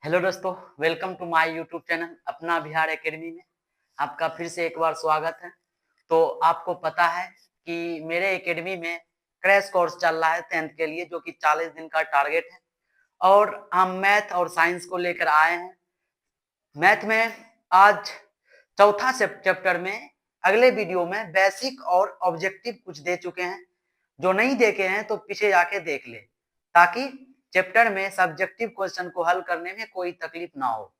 Hello दोस्तों, welcome to my YouTube channel Apna Bihar academy में आपका फिर से एक बार स्वागत है। तो आपको पता है कि मेरे एकेडमी में क्रैश कोर्स चल रहा है 10th के लिए, जो कि 40 दिन का टारगेट है और हम मैथ और साइंस को लेकर आए हैं। मैथ में आज चौथा चैप्टर में अगले वीडियो में बेसिक और ऑब्जेक्टिव कुछ दे चुके हैं। जो नहीं देखे हैं तो पीछे जाके देख ले, ताकि चैप्टर में सब्जेक्टिव क्वेश्चन को हल करने में कोई तकलीफ ना हो।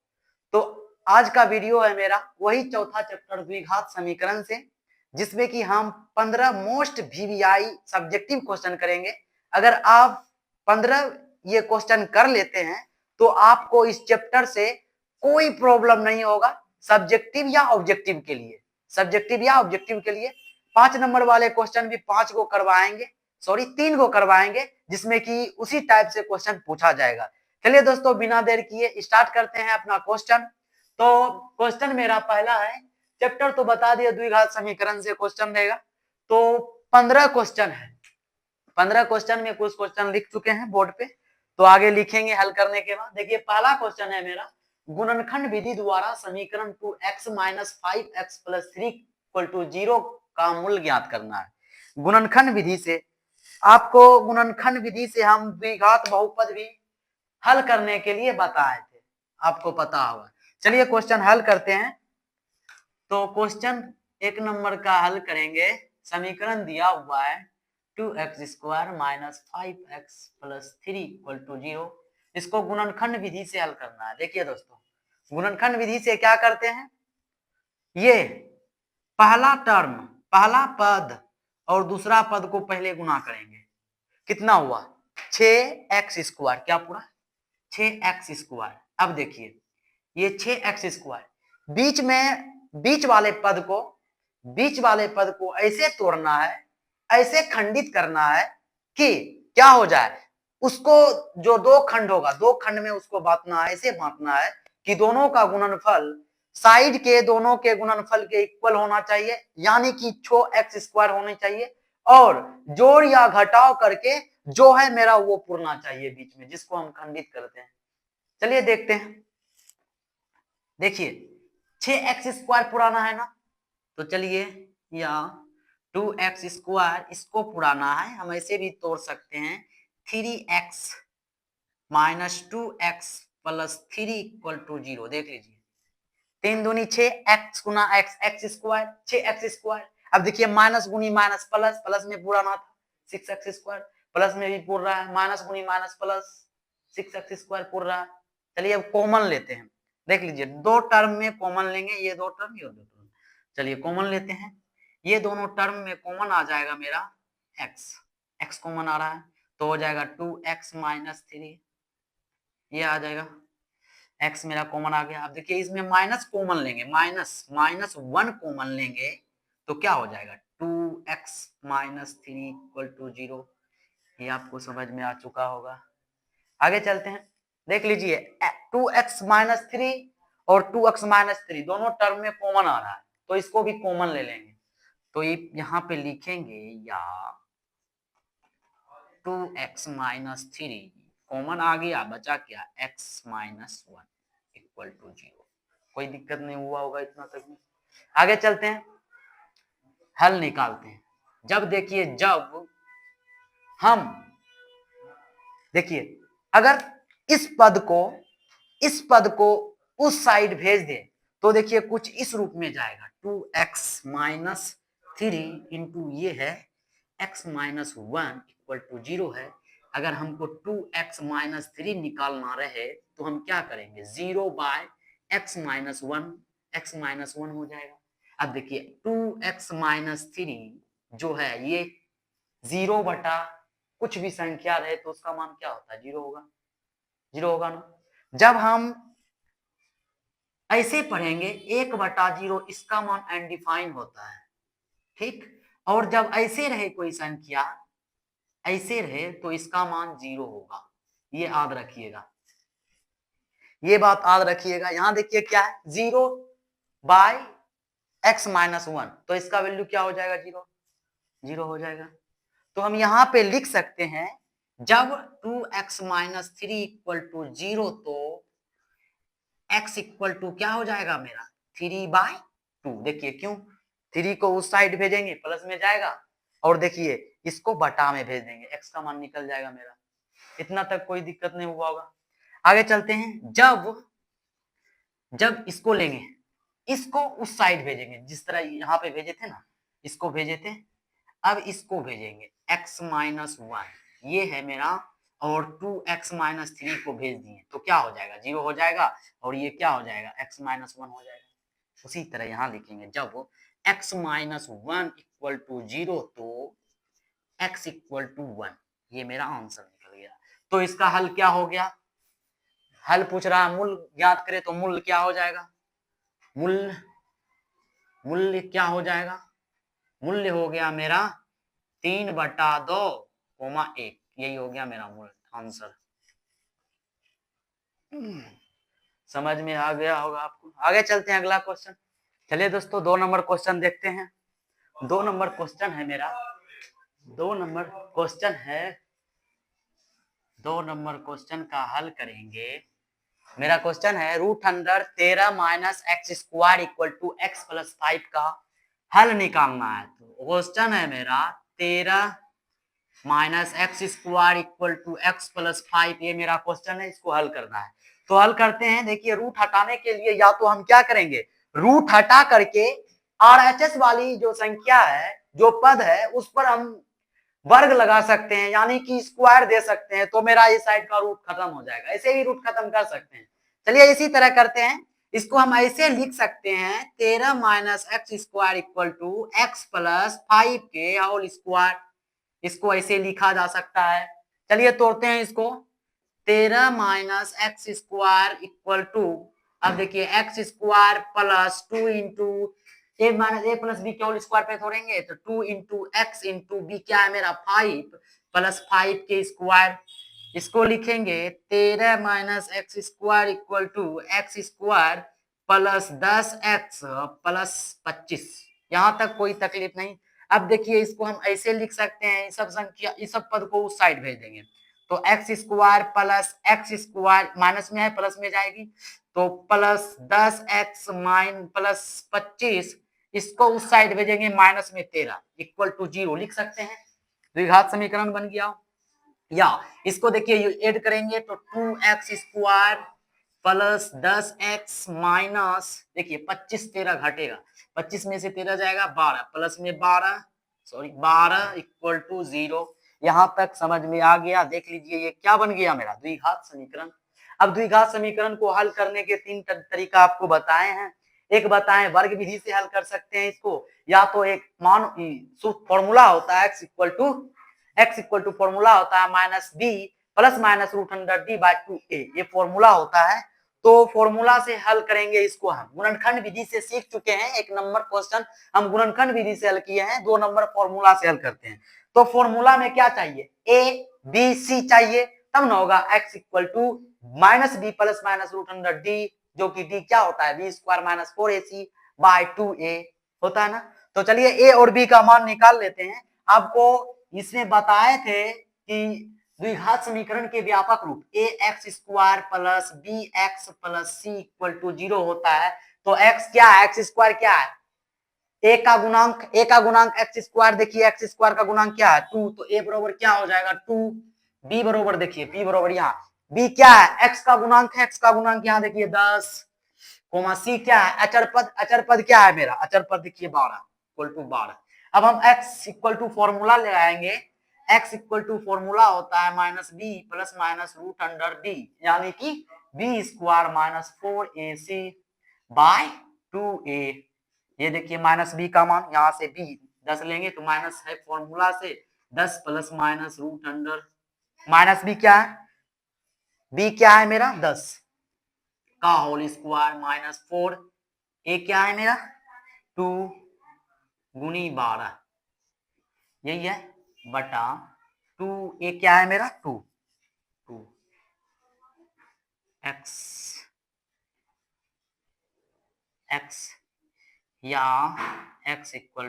तो आज का वीडियो है मेरा वही चौथा चैप्टर द्विघात समीकरण से, जिसमें कि हम 15 मोस्ट वीवीआई सब्जेक्टिव क्वेश्चन करेंगे। अगर आप 15 ये क्वेश्चन कर लेते हैं तो आपको इस चैप्टर से कोई प्रॉब्लम नहीं होगा सब्जेक्टिव या ऑब्जेक्टिव के लिए। 5 नंबर वाले क्वेश्चन भी 5 को करवाएंगे, 3 को करवाएंगे, जिसमें कि उसी टाइप से क्वेश्चन पूछा जाएगा। चलिए दोस्तों, बिना देर किए स्टार्ट करते हैं अपना क्वेश्चन। तो क्वेश्चन मेरा पहला है, चैप्टर तो बता दिया द्विघात समीकरण से क्वेश्चन रहेगा। तो 15 क्वेश्चन है, 15 क्वेश्चन में कुछ क्वेश्चन लिख चुके हैं बोर्ड पे, तो आगे लिखेंगे हल करने के बाद। देखिए पहला क्वेश्चन है मेरा, गुणनखंड विधि द्वारा समीकरण 2x - 5x + 3 = 0 का मूल ज्ञात करना है। गुणनखंड विधि से आपको, गुणनखंड विधि से हम द्विघात बहुपद भी हल करने के लिए बताए थे, आपको पता होगा। चलिए क्वेश्चन हल करते हैं। तो क्वेश्चन एक नंबर का हल करेंगे। समीकरण दिया हुआ है 2x² - 5x + 3 = 0। इसको गुणनखंड विधि से हल करना है। देखिए दोस्तों, गुणनखंड विधि से क्या करते हैं, ये पहला टर्म, पहला पद और दूसरा पद को पहले गुणा करेंगे। कितना हुआ 6x², क्या पूरा 6x²। अब देखिए ये 6x², बीच में बीच वाले पद को ऐसे तोड़ना है, ऐसे खंडित करना है कि क्या हो जाए, उसको जो दो खंड होगा, दो खंड में उसको बांटना है, ऐसे बांटना है कि दोनों का गुणनफल साइड के दोनों के गुणनफल के इक्वल होना चाहिए, यानी कि 6x² होनी चाहिए, और जोड़ या घटाव करके जो है मेरा वो पुरना चाहिए बीच में, जिसको हम खंडित करते हैं। चलिए देखते हैं। देखिए 6x² पुराना है ना, तो चलिए यहाँ 2x² इसको पुराना है, हम ऐसे भी तोड़ सकते हैं 3x - 2x + 3 = 0। देख लीजिए 3 दूनी 6, x गुना x, x², 6x²। अब देखिए माइनस गुनी माइनस प्लस, प्लस में पुराना था 6x², प्लस में भी पुर रहा है, माइनस गुनी माइनस प्लस 6x² पुर रहा है। चलिए अब कॉमन लेते हैं। देख लीजिए दो टर्म में कॉमन लेंगे, ये दो टर्म, ये दो टर्म। चलिए कॉमन लेते हैं, ये दोनों टर्म में कॉमन आ जाएगा मेरा x कॉमन आ रहा है, तो हो जाएगा 2x - 3, ये आ जाएगा। x मेरा कॉमन आ गया। अब देखिए इसमें माइनस कॉमन लेंगे, -1 कॉमन लेंगे तो क्या हो जाएगा 2x - 3 = 0। ये आपको समझ में आ चुका होगा। आगे चलते हैं। देख लीजिए 2x - 3 और 2x - 3 दोनों टर्म में कॉमन आ रहा है, तो इसको भी कॉमन ले लेंगे। तो ये यहाँ पे लिखेंगे या 2x - 3 कॉमन आ गया, बचा क्या x - 1 = 0। कोई दिक्कत नहीं हुआ होगा इतना तक में। आगे चलते हैं, हल निकालते हैं। जब देखिए, जब हम देखिए अगर इस पद को उस साइड भेज दे तो देखिए कुछ इस रूप में जाएगा 2x - 3 इंटू ये है x - 1 = 0 है। अगर हमको 2x - 3 निकालना रहे तो हम क्या करेंगे, 0/x - 1, x - 1 हो जाएगा। अब देखिए 2x - 3 जो है ये 0 बटा कुछ भी संख्या रहे तो उसका मान क्या होता है, 0 होगा, 0 होगा ना। जब हम ऐसे पढ़ेंगे 1/0 इसका मान अनडिफाइन होता है, ठीक। और जब ऐसे रहे कोई संख्या, ऐसे रहे तो इसका मान 0 होगा। ये याद रखिएगा, ये बात याद रखिएगा। यहां देखिए क्या है 0/x - 1, तो इसका वैल्यू क्या हो जाएगा, 0 हो जाएगा। तो हम यहाँ पे लिख सकते हैं जब 2x - 3 = 0 तो x इक्वल टू क्या हो जाएगा मेरा 3/2। देखिए क्यों, 3 को उस साइड भेजेंगे प्लस में जाएगा, और देखिए इसको बटा में भेज देंगे, x का मान निकल जाएगा मेरा। इतना तक कोई दिक्कत नहीं हुआ होगा। आगे चलते हैं, जब इसको लेंगे, इसको उस साइड भेजेंगे, जिस तरह यहाँ पे भेजे थे ना, इसको भेजे थे, अब इसको भेजेंगे x-1 ये है मेरा, और 2x-3 को भेज दिए तो क्या हो जाएगा 0 हो जाएगा, और ये क्या हो जाएगा x-1 हो जाएगा। उसी तरह यहाँ लिखेंगे, जब x-1 इक्वल टू 0 तो x इक्वल टू 1, ये मेरा आंसर निकल गया। तो इसका हल क्या हो गया, हल पूछ रहा है मूल ज्ञात करे, तो मूल क्या हो जाएगा, मूल्य क्या हो जाएगा, मूल्य हो गया मेरा 3/2, 1, यही हो गया मेरा मूल आंसर। समझ में आ गया होगा आपको। आगे चलते हैं अगला क्वेश्चन। चलिए दोस्तों 2 नंबर क्वेश्चन देखते हैं। 2 नंबर क्वेश्चन है मेरा, 2 नंबर क्वेश्चन है, 2 नंबर क्वेश्चन का हल करेंगे। मेरा क्वेश्चन है √13 minus x² equal to x plus 5 का हल निकालना है। तो क्वेश्चन है मेरा 13 minus x² equal to x plus 5, ये मेरा क्वेश्चन है, इसको हल करना है। तो हल करते हैं। देखिए रूट हटाने के लिए या तो हम क्या करेंगे, रूट हटा करके RHS वाली जो संख्या है, जो पद है, उस पर हम वर्ग लगा सकते हैं, यानी कि स्क्वायर दे सकते हैं, तो मेरा इस साइड का रूट खत्म हो जाएगा। ऐसे ही रूट खत्म कर सकते हैं। चलिए इसी तरह करते हैं, इसको हम ऐसे लिख सकते हैं 13 minus x² equal to x plus 5 के होल स्क्वायर, इसको ऐसे लिखा जा सकता है। चलिए तोड़ते हैं इसको, 13 माइनस x² इक्वल टू, अब देखिए x² plus 2 into a minus a plus b के होल स्क्वायर पे तोड़ेंगे तो 2 इंटू एक्स इंटू बी क्या है मेरा 5 प्लस 5 के स्क्वायर, इसको लिखेंगे 13 minus x² equal to x² plus 10x plus 25। यहां तक कोई तकलीफ नहीं। अब देखिए इसको हम ऐसे लिख सकते हैं, ये सब संख्या, ये सब पद को उस साइड भेज देंगे, तो x² प्लस x² माइनस में है प्लस में जाएगी, तो प्लस 10x माइन प्लस 25, इसको उस साइड भेजेंगे माइनस में 13 इक्वल टू 0 लिख सकते हैं। द्विघात समीकरण बन गया। या इसको देखिए ऐड करेंगे तो 2x² प्लस 10x माइनस, देखिए 25 13 घटेगा, 25 में से 13 जाएगा 12, प्लस में 12 इक्वल टू 0। यहां तक समझ में आ गया। देख लीजिए ये क्या बन गया मेरा द्विघात समीकरण। अब द्विघात समीकरण को हल करने के 3 तरीका आपको बताए हैं। एक बताएं वर्ग विधि से हल कर सकते हैं इसको, या तो एक मान फॉर्मूला होता है x इक्वल टू फॉर्मूला होता है minus b plus minus √d/2a, ये फॉर्मूला होता है। तो फॉर्मूला से हल करेंगे इसको। हम गुणनखंड विधि से सीख चुके हैं, 1 नंबर क्वेश्चन हम गुणनखंड विधि से हल किए हैं, 2 नंबर फॉर्मूला से हल करते हैं। तो फॉर्मूला में क्या चाहिए, a b c चाहिए, तब ना होगा x equal to minus b plus minus √d, जो कि d क्या होता है b² माइनस 4ac/2a होता है ना। तो चलिए a और b का मान निकाल लेते हैं। आपको इसमें बताए थे कि द्विघात समीकरण के व्यापक रूप ax² plus bx plus c equal to 0 होता है। तो x क्या है, x² क्या है, a का गुणांक x², देखिए x² का गुणांक क्या है 2, तो a बराबर क्या हो जाएगा 2, b बराबर देखिए b बराबर यहाँ b क्या है, x का गुणांक है, x का गुणांक यहाँ देखिए 10, c क्या है अचर पद क्या है मेरा, अचर पद देखिए 12 इक्वल टू 12। अब हम x इक्वल टू फॉर्मूला ले आएंगे, x इक्वल टू फॉर्मूला होता है minus b plus minus √d, यानी कि b² माइनस 4ac/2a। ये देखिए माइनस बी का मान, यहाँ से b 10 लेंगे तो माइनस है फॉर्मूला से 10 प्लस माइनस √, माइनस बी क्या है, b क्या है मेरा 10 का होल स्क्वायर माइनस 4, a क्या है मेरा 2 गुनी 12, यही है बटा 2, a क्या है मेरा 2 x या x equal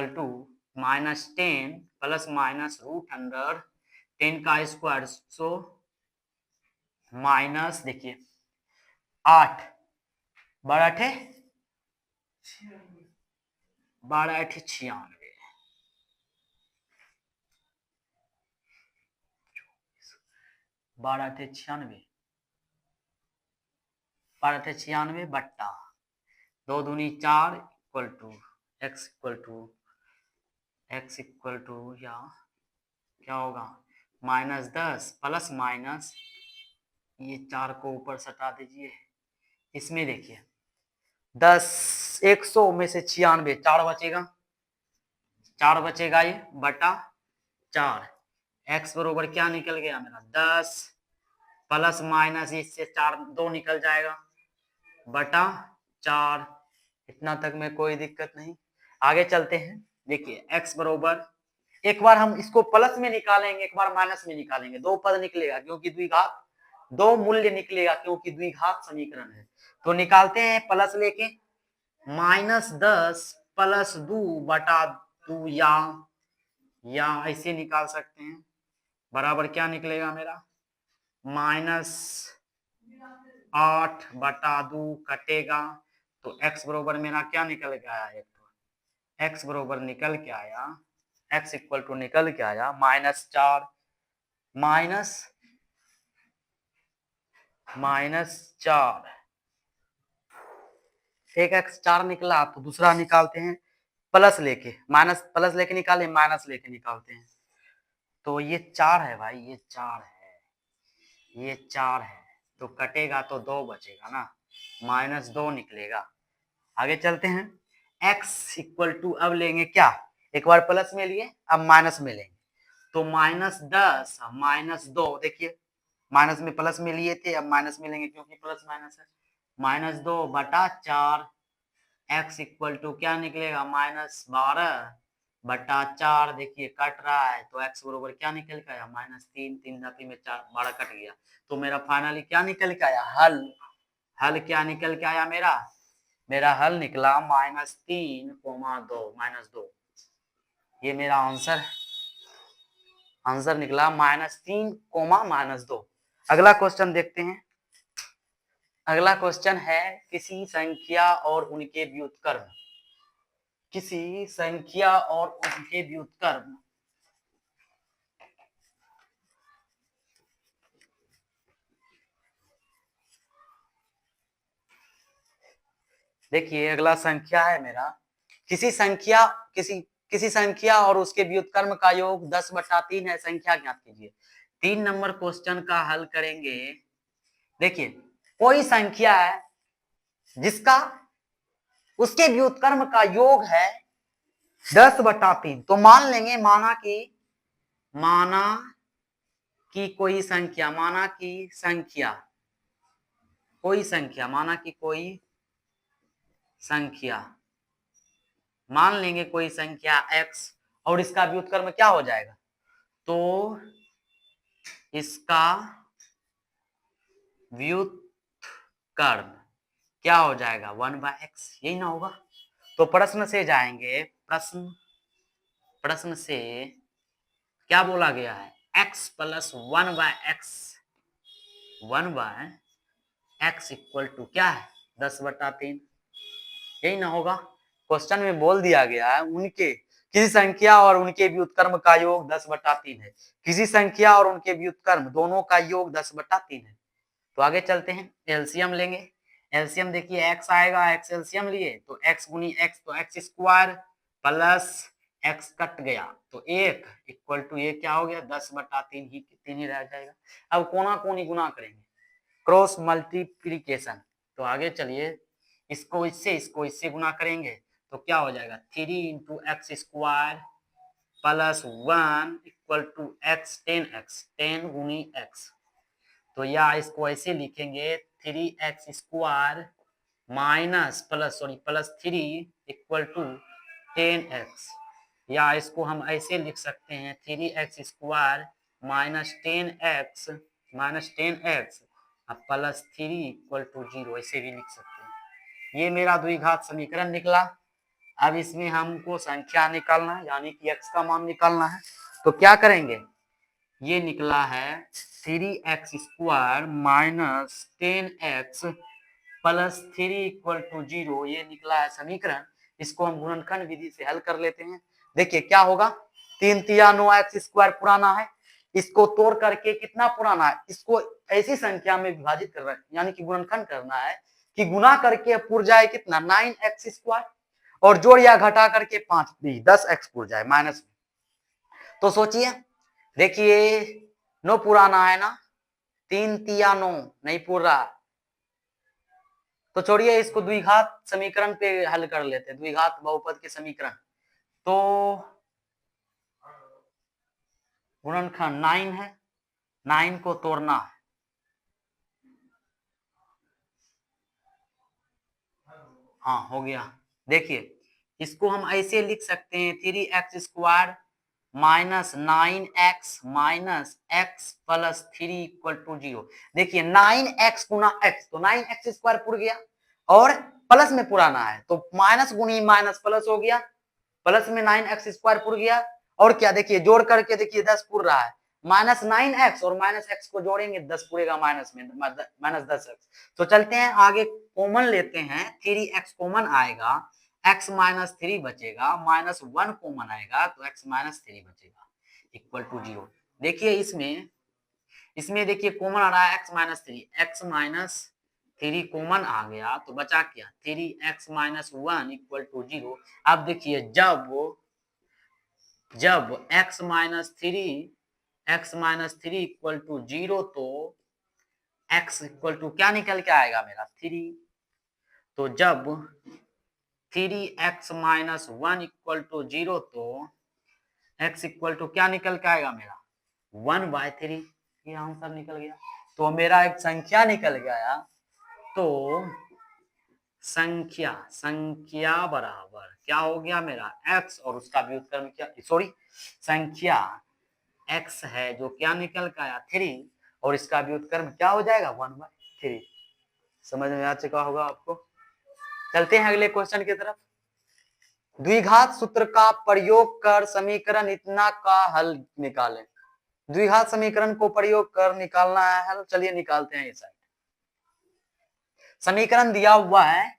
to minus 10 plus minus √10 का स्क्वायर, सो माइनस देखिए 8 12 अठे 96 12 अठे 96 बट्टा 2 दूनी 4 equal to x equal to या क्या होगा -10 प्लस माइनस ये 4 को ऊपर सटा दीजिए। इसमें देखिए 10 100 में से 96 4 बचेगा ये बटा 4 x बरोबर क्या निकल गया मेरा 10 प्लस माइनस इससे 4 2 निकल जाएगा बटा 4। इतना तक में कोई दिक्कत नहीं। आगे चलते हैं। देखिए x बरोबर एक बार हम इसको प्लस में निकालेंगे एक बार माइनस में निकालेंगे, दो पद निकलेगा क्योंकि द्विघात, दो मूल्य निकलेगा क्योंकि द्विघात समीकरण है। तो निकालते हैं प्लस लेके -10 प्लस 2 बटा 2 या ऐसे निकाल सकते हैं बराबर क्या निकलेगा मेरा -8 बटा 2 कटेगा तो x बरोबर मेरा क्या निकल के आया x बरोबर निकल के आया x इक्वल टू निकल के आया -4 -4 एक x 4 निकला तो दूसरा निकालते हैं प्लस लेके प्लस लेके निकाले माइनस लेके निकालते हैं। तो ये 4 है भाई, ये 4 है तो कटेगा तो 2 बचेगा ना, -2 निकलेगा। आगे चलते हैं। x इक्वल टू अब लेंगे क्या, एक बार प्लस में लिए अब माइनस में लेंगे तो -10 -2 देखिए माइनस में प्लस में लिए थे अब माइनस में लेंगे क्योंकि प्लस माइनस है -2 बटा 4 x इक्वल टू क्या निकलेगा -12 बटा 4 देखिए कट रहा है तो x बरोबर क्या निकल के आया -3 3 धाती में 4 12 कट गया तो मेरा फाइनली क्या निकल के आया हल क्या निकल के आया मेरा हल निकला -3, 2 ये मेरा आंसर निकला -3, -2। अगला क्वेश्चन देखते हैं। अगला क्वेश्चन है किसी संख्या और उनके व्युत्क्रम देखिए अगला संख्या है मेरा किसी संख्या और उसके व्युत्क्रम का योग 10/3 है, संख्या ज्ञात कीजिए। 3 नंबर क्वेश्चन का हल करेंगे। देखिए कोई संख्या है जिसका उसके व्युत्क्रम का योग है 10/3 तो मान लेंगे माना कि कोई संख्या मान लेंगे कोई संख्या x और इसका व्युत्क्रम क्या हो जाएगा तो इसका व्युत्क्रम क्या हो जाएगा 1/x, यही ना होगा। तो प्रश्न से जाएंगे, प्रश्न से क्या बोला गया है x plus 1/x equal to क्या है 10/3, यही ना होगा। क्वेश्चन में बोल दिया गया है किसी संख्या और उनके व्युत्क्रम का योग 10/3 है, किसी संख्या और उनके व्युत्क्रम दोनों का योग 10/3 है। तो आगे चलते हैं, एलसीएम लेंगे। एलसीएम देखिए x आएगा, x एलसीएम लिए तो x गुनी x तो x square plus x cut गया तो 1 इक्वल टू ये क्या हो गया 10/3 ही रह जाएगा। अब कोना कोनी गुना करेंगे, क्रॉस मल्टीप्लीकेशन। तो आगे चलिए इसको इससे गुना करेंगे तो क्या हो जाएगा 3 into x square plus 1 equal to x 10 गुनी x। तो या इसको ऐसे लिखेंगे 3x square plus 3 equal to 10x, या इसको हम ऐसे लिख सकते हैं 3x square -10x plus 3 equal to 0, ऐसे भी लिख सकते हैं। ये मेरा द्विघात समीकरण निकला। अब इसमें हमको संख्या निकालना है यानी कि x का मान निकालना है। तो क्या करेंगे, ये निकला है 3x square -10x plus 3 equal to 0, ये निकला है समीकरण। इसको हम गुणनखंड विधि से हल कर लेते हैं। देखिए क्या होगा, 3 तिया 9x² पुराना है, इसको तोड़ करके कितना पुराना है, इसको ऐसी संख्या में विभाजित करना है, यानी कि गुणनखंड करना है कि गुना करके पुर जाए कितना 9x², और जोड़ या घटा करके 5 10x पुर जाए माइनस। तो सोचिए, देखिए 9 पुराना है ना, 3 तिया 9 नहीं पुर रहा, तो छोड़िए इसको द्विघात समीकरण पे हल कर लेते हैं, द्विघात बहुपद के समीकरण। तो गुणनखंड 9 है, 9 को तोड़ना है, हाँ हो गया। देखिए इसको हम ऐसे लिख सकते हैं 3x² minus 9x minus x plus 3 equal to 0। देखिए 9x गुना x, तो 9x² पुर गया, और प्लस में पुराना है तो माइनस गुनी माइनस प्लस हो गया, प्लस में 9x² पुर गया, और क्या देखिए जोड़ करके देखिए 10 पुर रहा है, -9x और -x को जोड़ेंगे 10 पुरेगा माइनस में, -10x। तो चलते हैं आगे, कॉमन लेते हैं, 3x कॉमन आएगा, x माइनस 3 बचेगा, -1 कॉमन आएगा तो x माइनस 3 बचेगा इक्वल टू 0। देखिए इसमें देखिए कॉमन आ रहा है x minus 3, x minus 3 common आ गया तो बचा क्या 3x माइनस 1 इक्वल टू 0। अब देखिए जब x माइनस 3 इक्वल टू 0 तो x इक्वल टू क्या निकल के आएगा मेरा 3। तो जब 3x माइनस 1 इक्वल टू 0 तो x इक्वल टू क्या निकल के आएगा मेरा 1/3, ये आंसर निकल गया। तो मेरा एक संख्या निकल गया, तो संख्या बराबर क्या हो गया मेरा x, और उसका व्युत्क्रम क्या, सॉरी संख्या x है जो क्या निकल के आया 3, और इसका व्युत्क्रम क्या हो जाएगा 1/3। समझ में आ चुका होगा आपको। चलते हैं अगले क्वेश्चन की तरफ। द्विघात सूत्र का प्रयोग कर समीकरण इतना का हल निकालें। द्विघात समीकरण को प्रयोग कर निकालना है हल, चलिए निकालते हैं। इस समीकरण दिया हुआ है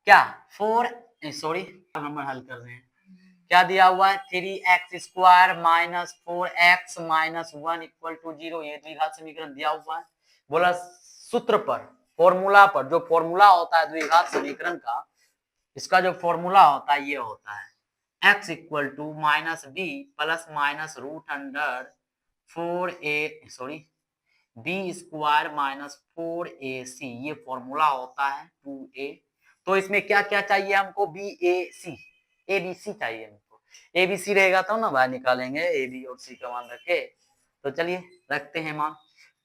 क्या 4 नंबर हल कर रहे हैं, क्या दिया हुआ है 3x² minus 4x minus 1 equal to 0, ये द्विघात समीकरण दिया हुआ है। बोला सूत्र पर, फॉर्मूला पर, जो फॉर्मूला होता है द्विघात समीकरण का, इसका जो फॉर्मूला होता है ये होता है x equal to minus b plus minus root under 4a b square minus 4ac, ये फॉर्मूला होता है 2a। तो इसमें क्या क्या चाहिए हमको, abc चाहिए हमको, abc रहेगा तो ना भाई निकालेंगे, a b और c का मान रखे। तो चलिए रखते हैं मान।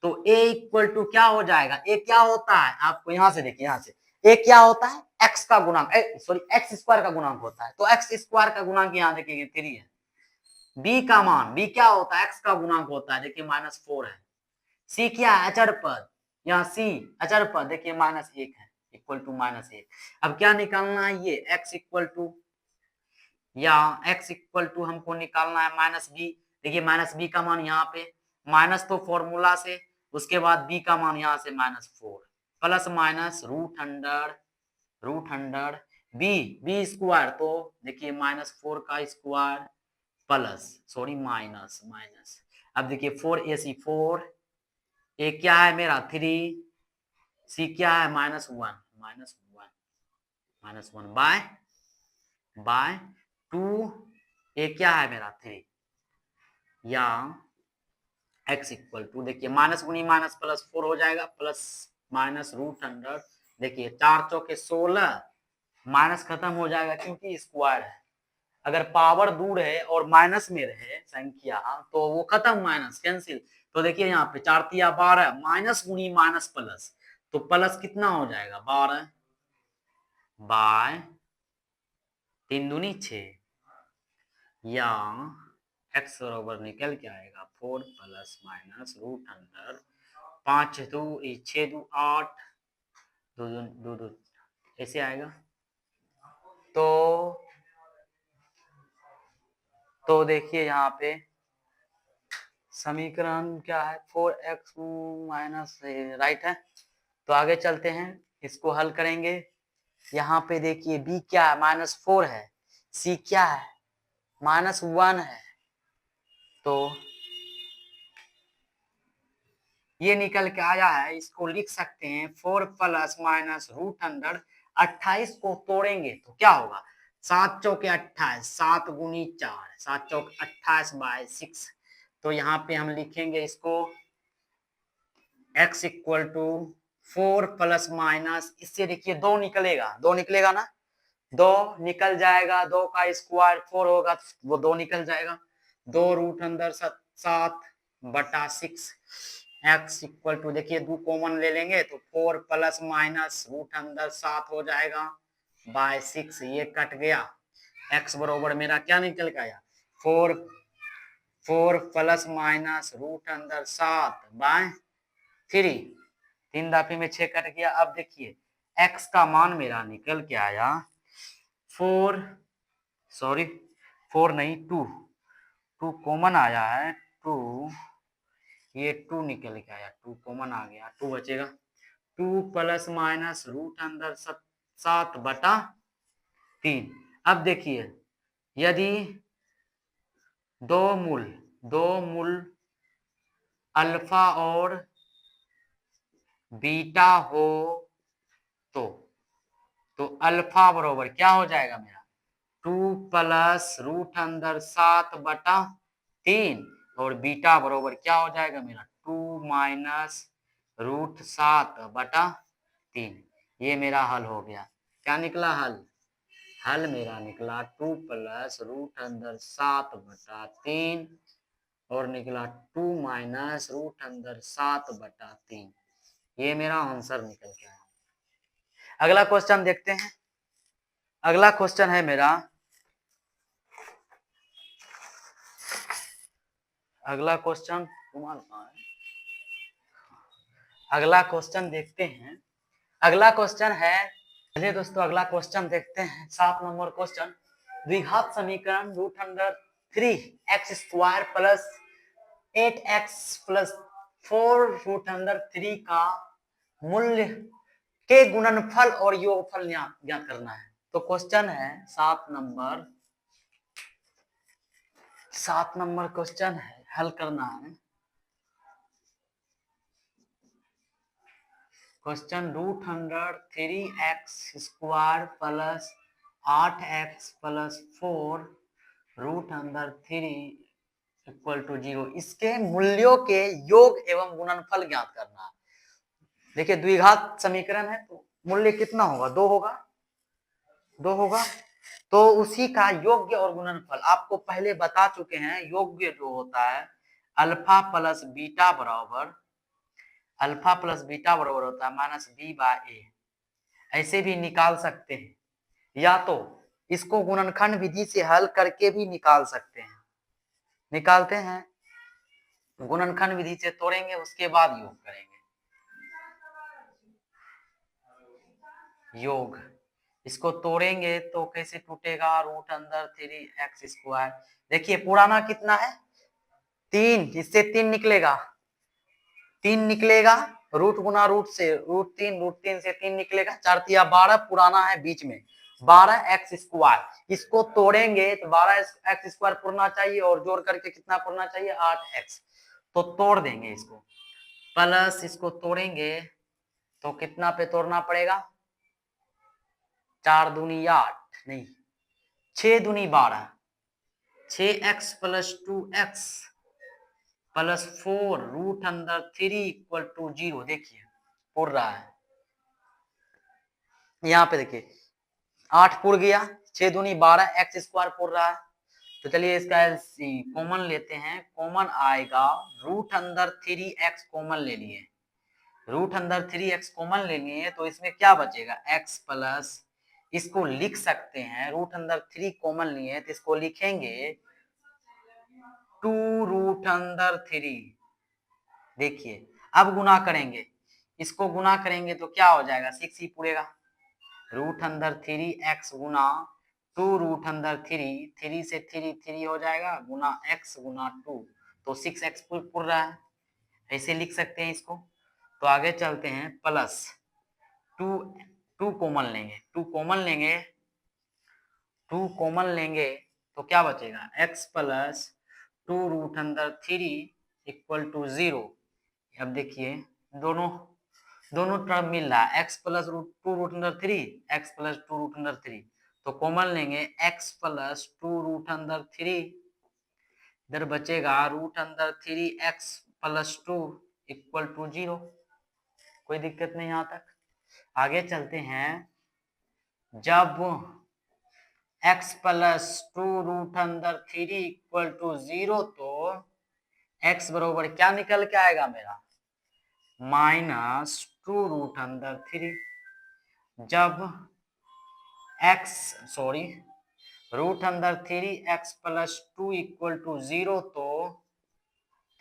तो a इक्वल टू क्या हो जाएगा, a क्या होता है आपको यहां से देखिए, यहां से a क्या होता है x का गुणांक, x² का गुणांक होता है, तो x² का गुणांक यहाँ देखिए 3 है। b का मान, b क्या होता है x का गुणांक होता है, देखिए -4 है। c क्या है अचर पद, यहाँ c अचर पद देखिए -1 है इक्वल टू -1। अब क्या निकालना है, ये x इक्वल टू, या x इक्वल टू हमको निकालना है -b। देखिए -b का मान यहाँ पे माइनस, तो फॉर्मूला से, उसके बाद b का मान यहाँ से -4 plus minus root under b square, तो देखिए -4 का स्क्वायर प्लस माइनस। अब देखिए 4ac 4, ए क्या है मेरा 3, सी क्या है -1 बाय 2, ए क्या है मेरा 3, या x इक्वल टू देखिए माइनस गुनी माइनस प्लस 4 हो जाएगा, प्लस माइनस रूट अंडर, देखिए 4 चौके 16, माइनस खत्म हो जाएगा क्योंकि स्क्वायर है। अगर पावर दूर है और माइनस में रहे संख्या तो वो खत्म, माइनस कैंसिल। तो देखिए यहाँ पे 4 तिया 12, माइनस गुनी माइनस प्लस, तो प्लस कितना हो जाएगा 12 बाय 3 दूनी 6, या x बराबर निकल के आएगा 4 प्लस माइनस रूट अंडर 5 2 6 2 8 2 2 2 ऐसे आएगा। तो देखिए यहाँ पे समीकरण क्या है 4x माइनस, राइट है। तो आगे चलते हैं, इसको हल करेंगे। यहाँ पे देखिए b क्या है, -4 है, c क्या है, -1 है, तो ये निकल के आया है। इसको लिख सकते हैं 4 प्लस माइनस रूट अंडर 28 को तोड़ेंगे तो क्या होगा, 7 चौके 28, 7 गुनी 4, 7 चौक 28/6। तो यहाँ पे हम लिखेंगे इसको x equal to 4 plus minus, इससे देखिए 2 निकलेगा, 2 निकलेगा ना, 2 निकल जाएगा, 2 का स्क्वायर 4 होगा तो वो 2 निकल जाएगा, 2 रूट अंदर 7/6। x इक्वल टू देखिए 2 कॉमन ले लेंगे तो 4 प्लस माइनस रूट अंदर 7 हो जाएगा बाय 6, ये कट गया। x बरोबर मेरा क्या निकल गया, 4 प्लस माइनस रूट अंदर 7/3, 3 दफे में 6 कट गया। अब देखिए x का मान मेरा निकल के आया 4 नहीं 2 कॉमन आया है, 2 ये 2 निकल के आया, 2 कॉमन आ गया, 2 बचेगा। 2 प्लस माइनस रूट अंदर 7/3। अब देखिए यदि दो मूल अल्फा और बीटा हो तो अल्फा बरोबर क्या हो जाएगा मेरा, 2 प्लस रूट अंदर 7/3 और बीटा बरोबर क्या हो जाएगा मेरा, 2 माइनस रूट 7/3। ये मेरा हल हो गया। क्या निकला हल मेरा निकला 2 प्लस रूट अंदर 7/3 और निकला 2 माइनस रूट अंदर 7/3। ये मेरा आंसर निकल गया। अगला क्वेश्चन देखते हैं। अगला क्वेश्चन है मेरा, अगला क्वेश्चन अगला क्वेश्चन देखते हैं। अगला क्वेश्चन है, चलिए दोस्तों अगला क्वेश्चन देखते हैं। 7 नंबर क्वेश्चन, द्विघात समीकरण root under 3x² plus 8x plus 4 root under 3 का मूल्य के गुणनफल और योगफल ज्ञात करना है। तो क्वेश्चन है 7 नंबर क्वेश्चन है, हल करना है। Question root under 3x² plus 8x plus 4 root under 3 equal to 0, इसके मूल्यों के योग एवं गुणनफल ज्ञात करना है। देखिए द्विघात समीकरण है तो मूल्य कितना होगा, 2 होगा, तो उसी का योग्य और गुणनफल आपको पहले बता चुके हैं। योग्य जो होता है अल्फा प्लस बीटा बराबर होता है -b/a। ऐसे भी निकाल सकते हैं, या तो इसको गुणनखंड विधि से हल करके भी निकाल सकते हैं। निकालते हैं, गुणनखंड विधि से तोड़ेंगे उसके बाद योग करेंगे। योग इसको तोड़ेंगे तो कैसे टूटेगा, रूट अंदर 3x²। देखिए पुराना कितना है 3, इससे 3 निकलेगा, 3 निकलेगा, रूट गुना रूट से रूट 3 से 3 निकलेगा, 4×3 12, पुराना है बीच में 12x²। इसको तोड़ेंगे तो 12x² पुरना चाहिए और जोड़ करके कितना पुरना चाहिए 8x। तो तोड़ देंगे इसको, प्लस इसको तोड़ेंगे तो कितना पे तोड़ना पड़ेगा, 4 दूनी 8 नहीं 6 दूनी 12, 6x plus 2x plus 4 root अंदर 3 इक्वल टू 0। देखिए पुर रहा है, यहाँ पे देखिए 8 पुर गया, 6 दूनी 12, x² पुर रहा है। तो चलिए इसका कॉमन लेते हैं, कॉमन आएगा रूट अंदर 3x कॉमन ले लिए, रूट अंदर 3x कॉमन ले लिए तो इसमें क्या बचेगा x प्लस, इसको लिख सकते हैं रूट अंदर 3 कॉमन लिए तो इसको लिखेंगे 2 रूट अंदर 3। देखिए अब गुना करेंगे, इसको गुना करेंगे तो क्या हो जाएगा 6 ही पूरेगा, रूट अंदर 3x गुना 2 रूट अंदर 3 से 3 हो जाएगा गुना x गुना 2, तो 6x पुर रहा है, ऐसे लिख सकते हैं इसको। तो आगे चलते हैं, प्लस टू कॉमन लेंगे तो क्या बचेगा, x प्लस 2√3 इक्वल टू 0। अब देखिए दोनों दोनों टर्म मिल रहा है, x प्लस 2√3 x प्लस 2√3, तो कॉमन लेंगे x प्लस 2√3, इधर बचेगा √3 x प्लस 2 इक्वल टू 0। कोई दिक्कत नहीं यहाँ तक। आगे चलते हैं, जब x प्लस 2√3 इक्वल टू 0 तो x बरोबर क्या निकल के आएगा मेरा, -2√3। जब √3 x प्लस 2 इक्वल टू 0 तो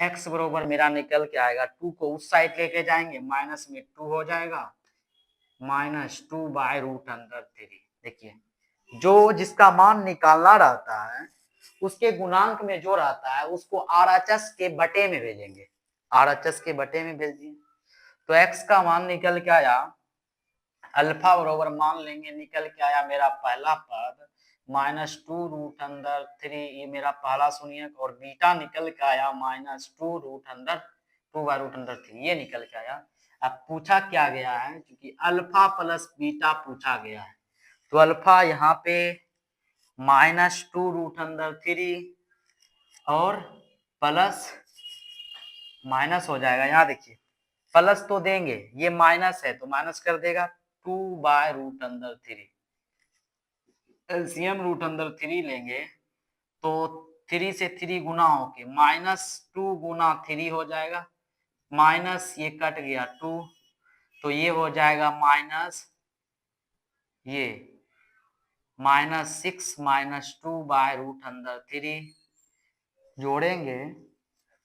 x बरोबर मेरा निकल के आएगा, 2 को उस साइड लेके जाएंगे माइनस में 2 हो जाएगा, -2/√3। देखिए जो जिसका मान निकालना रहता है उसके गुणांक में जो रहता है उसको RHS के बटे में भेजेंगे, RHS के बटे में भेज दिए तो x का मान निकल के आया, अल्फा बरोबर मान लेंगे निकल के आया मेरा पहला पद -2√3, ये मेरा पहला शून्यक, और बीटा निकल के आया -2√3, ये निकल के आया। अब पूछा क्या गया है, क्योंकि अल्फा प्लस बीटा पूछा गया है तो अल्फा यहाँ पे -2√3 और प्लस माइनस हो जाएगा, यहाँ देखिए प्लस तो देंगे, ये माइनस है तो माइनस कर देगा, 2/√3। एलसीएम √3 लेंगे तो 3 से 3 गुना होके -2 गुना 3 हो जाएगा, माइनस ये कट गया 2 तो ये हो जाएगा ये -6 -2/√3, जोड़ेंगे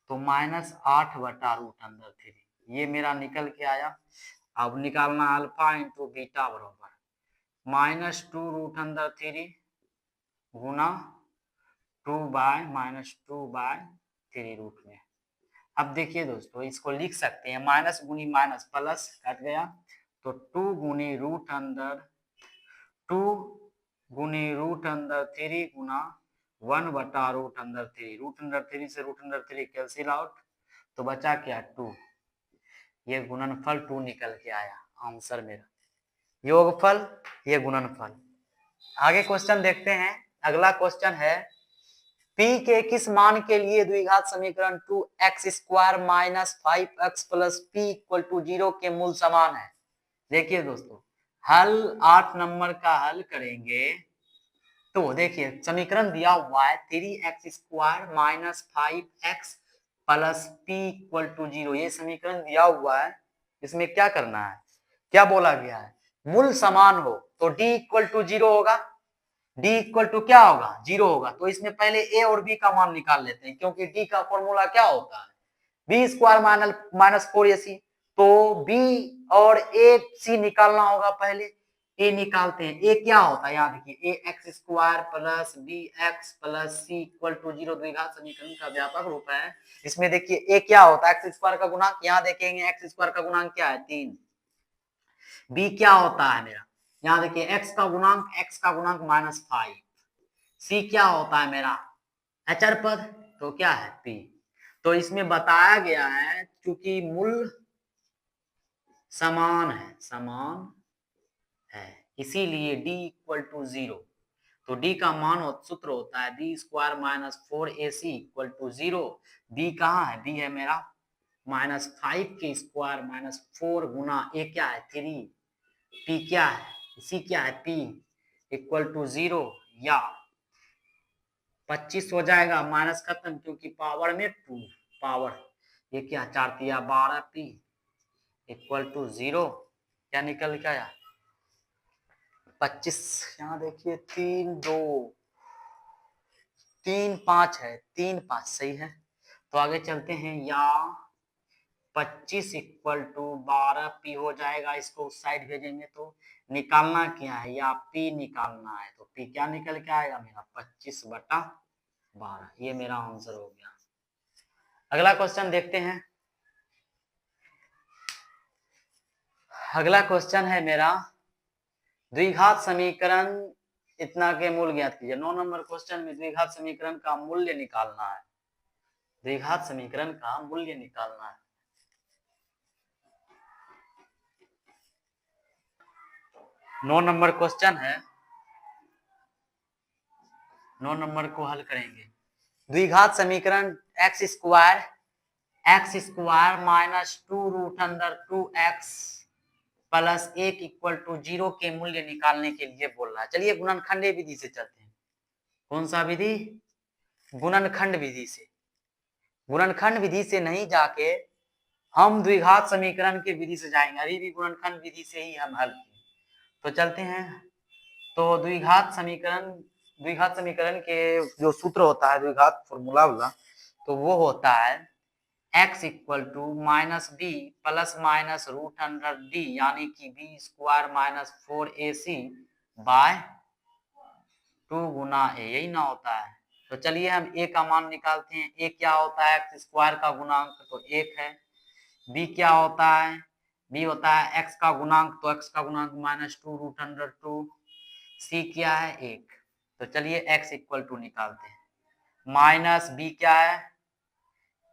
तो -8/√3, ये मेरा निकल के आया। अब निकालना अल्फा इंटू बीटा बरोबर -2√3 गुना 2/-2/3 रूट में। अब देखिए दोस्तों इसको लिख सकते हैं, माइनस गुनी माइनस प्लस कट गया तो 2 गुनी √3 गुना 1/√3, √3 से √3 कैंसिल आउट तो बचा क्या 2, ये गुणनफल 2 निकल के आया आंसर मेरा, योगफल ये गुणनफल। आगे क्वेश्चन देखते हैं, अगला क्वेश्चन है, p के किस मान के लिए द्विघात समीकरण 2x² minus 5x plus p equal to 0 के मूल समान है। देखिए दोस्तों हल 8 नंबर का हल करेंगे तो देखिए समीकरण दिया हुआ है 3x² minus 5x plus p equal to 0, ये समीकरण दिया हुआ है। इसमें क्या करना है, क्या बोला गया है, मूल समान हो तो d इक्वल टू 0 होगा, d इक्वल टू क्या होगा 0 होगा, तो इसमें पहले a और b का मान निकाल लेते हैं, क्योंकि d का फॉर्मूला क्या होता है b² माइनस 4ac, तो b और ac निकालना होगा, पहले a निकालते हैं, a क्या होता है यहाँ देखिए ax² plus bx plus c equal to 0 द्विघात समीकरण का व्यापक रूप है। इसमें देखिए a क्या होता है x² का गुणांक, यहाँ देखेंगे x² का गुणांक क्या है 3, b क्या होता है मेरा, यहाँ देखिए x का गुणांक -5, c क्या होता है मेरा अचर पद तो क्या है p। तो इसमें बताया गया है क्योंकि मूल समान है इसीलिए d इक्वल टू 0, तो d का मान सूत्र होता है b² minus 4ac equal to 0। b कहाँ है, b है मेरा -5 के स्क्वायर माइनस 4 गुना a क्या है 3, p क्या है c क्या है p इक्वल टू 0, या 25 हो जाएगा माइनस खत्म क्योंकि पावर में 2 पावर, ये क्या 4 तिया 12 p इक्वल टू 0, क्या निकल के आया 25, यहाँ देखिए 3 5 है, 3 5 सही है। तो आगे चलते हैं, या 25 इक्वल टू 12 p हो जाएगा, इसको उस साइड भेजेंगे तो निकालना क्या है, या p निकालना है तो p क्या निकल के आएगा मेरा 25/12, ये मेरा आंसर हो गया। अगला क्वेश्चन देखते हैं, अगला क्वेश्चन है मेरा द्विघात समीकरण इतना के मूल ज्ञात कीजिए। 9 नंबर क्वेश्चन में द्विघात समीकरण का मूल्य निकालना है। द्विघात समीकरण का मूल्य निकालना है। नौ नंबर क्वेश्चन है, 9 नंबर को हल करेंगे। द्विघात समीकरण x square minus 2 root under 2x plus 1 equal to 0 के मूल्य निकालने के लिए बोल रहा है। चलिए गुणनखंडीय विधि से चलते हैं। कौन सा विधि? गुणनखंड विधि से। गुणनखंड विधि से नहीं जाके हम द्विघात समीकरण के विधि से जाएंगे। अभी भी गुणनखंड विधि से ही हम हल किए। तो चलते हैं। तो द्विघात समीकरण के जो सूत्र होता है, द्विघात फॉर्मूला वाला, तो वो होता है x equal to minus b plus minus root under d यानी कि b square minus 4ac by 2 गुना ए, यही ना होता है। तो चलिए हम a का मान निकालते हैं। a क्या होता है? एक्स स्क्वायर का गुणांक, तो 1 है। b क्या होता है? b होता है x का गुणांक, तो x का गुणांक माइनस 2 रूट अंडर 2। c क्या है? 1। तो चलिए x इक्वल टू निकालते हैं। माइनस b क्या है?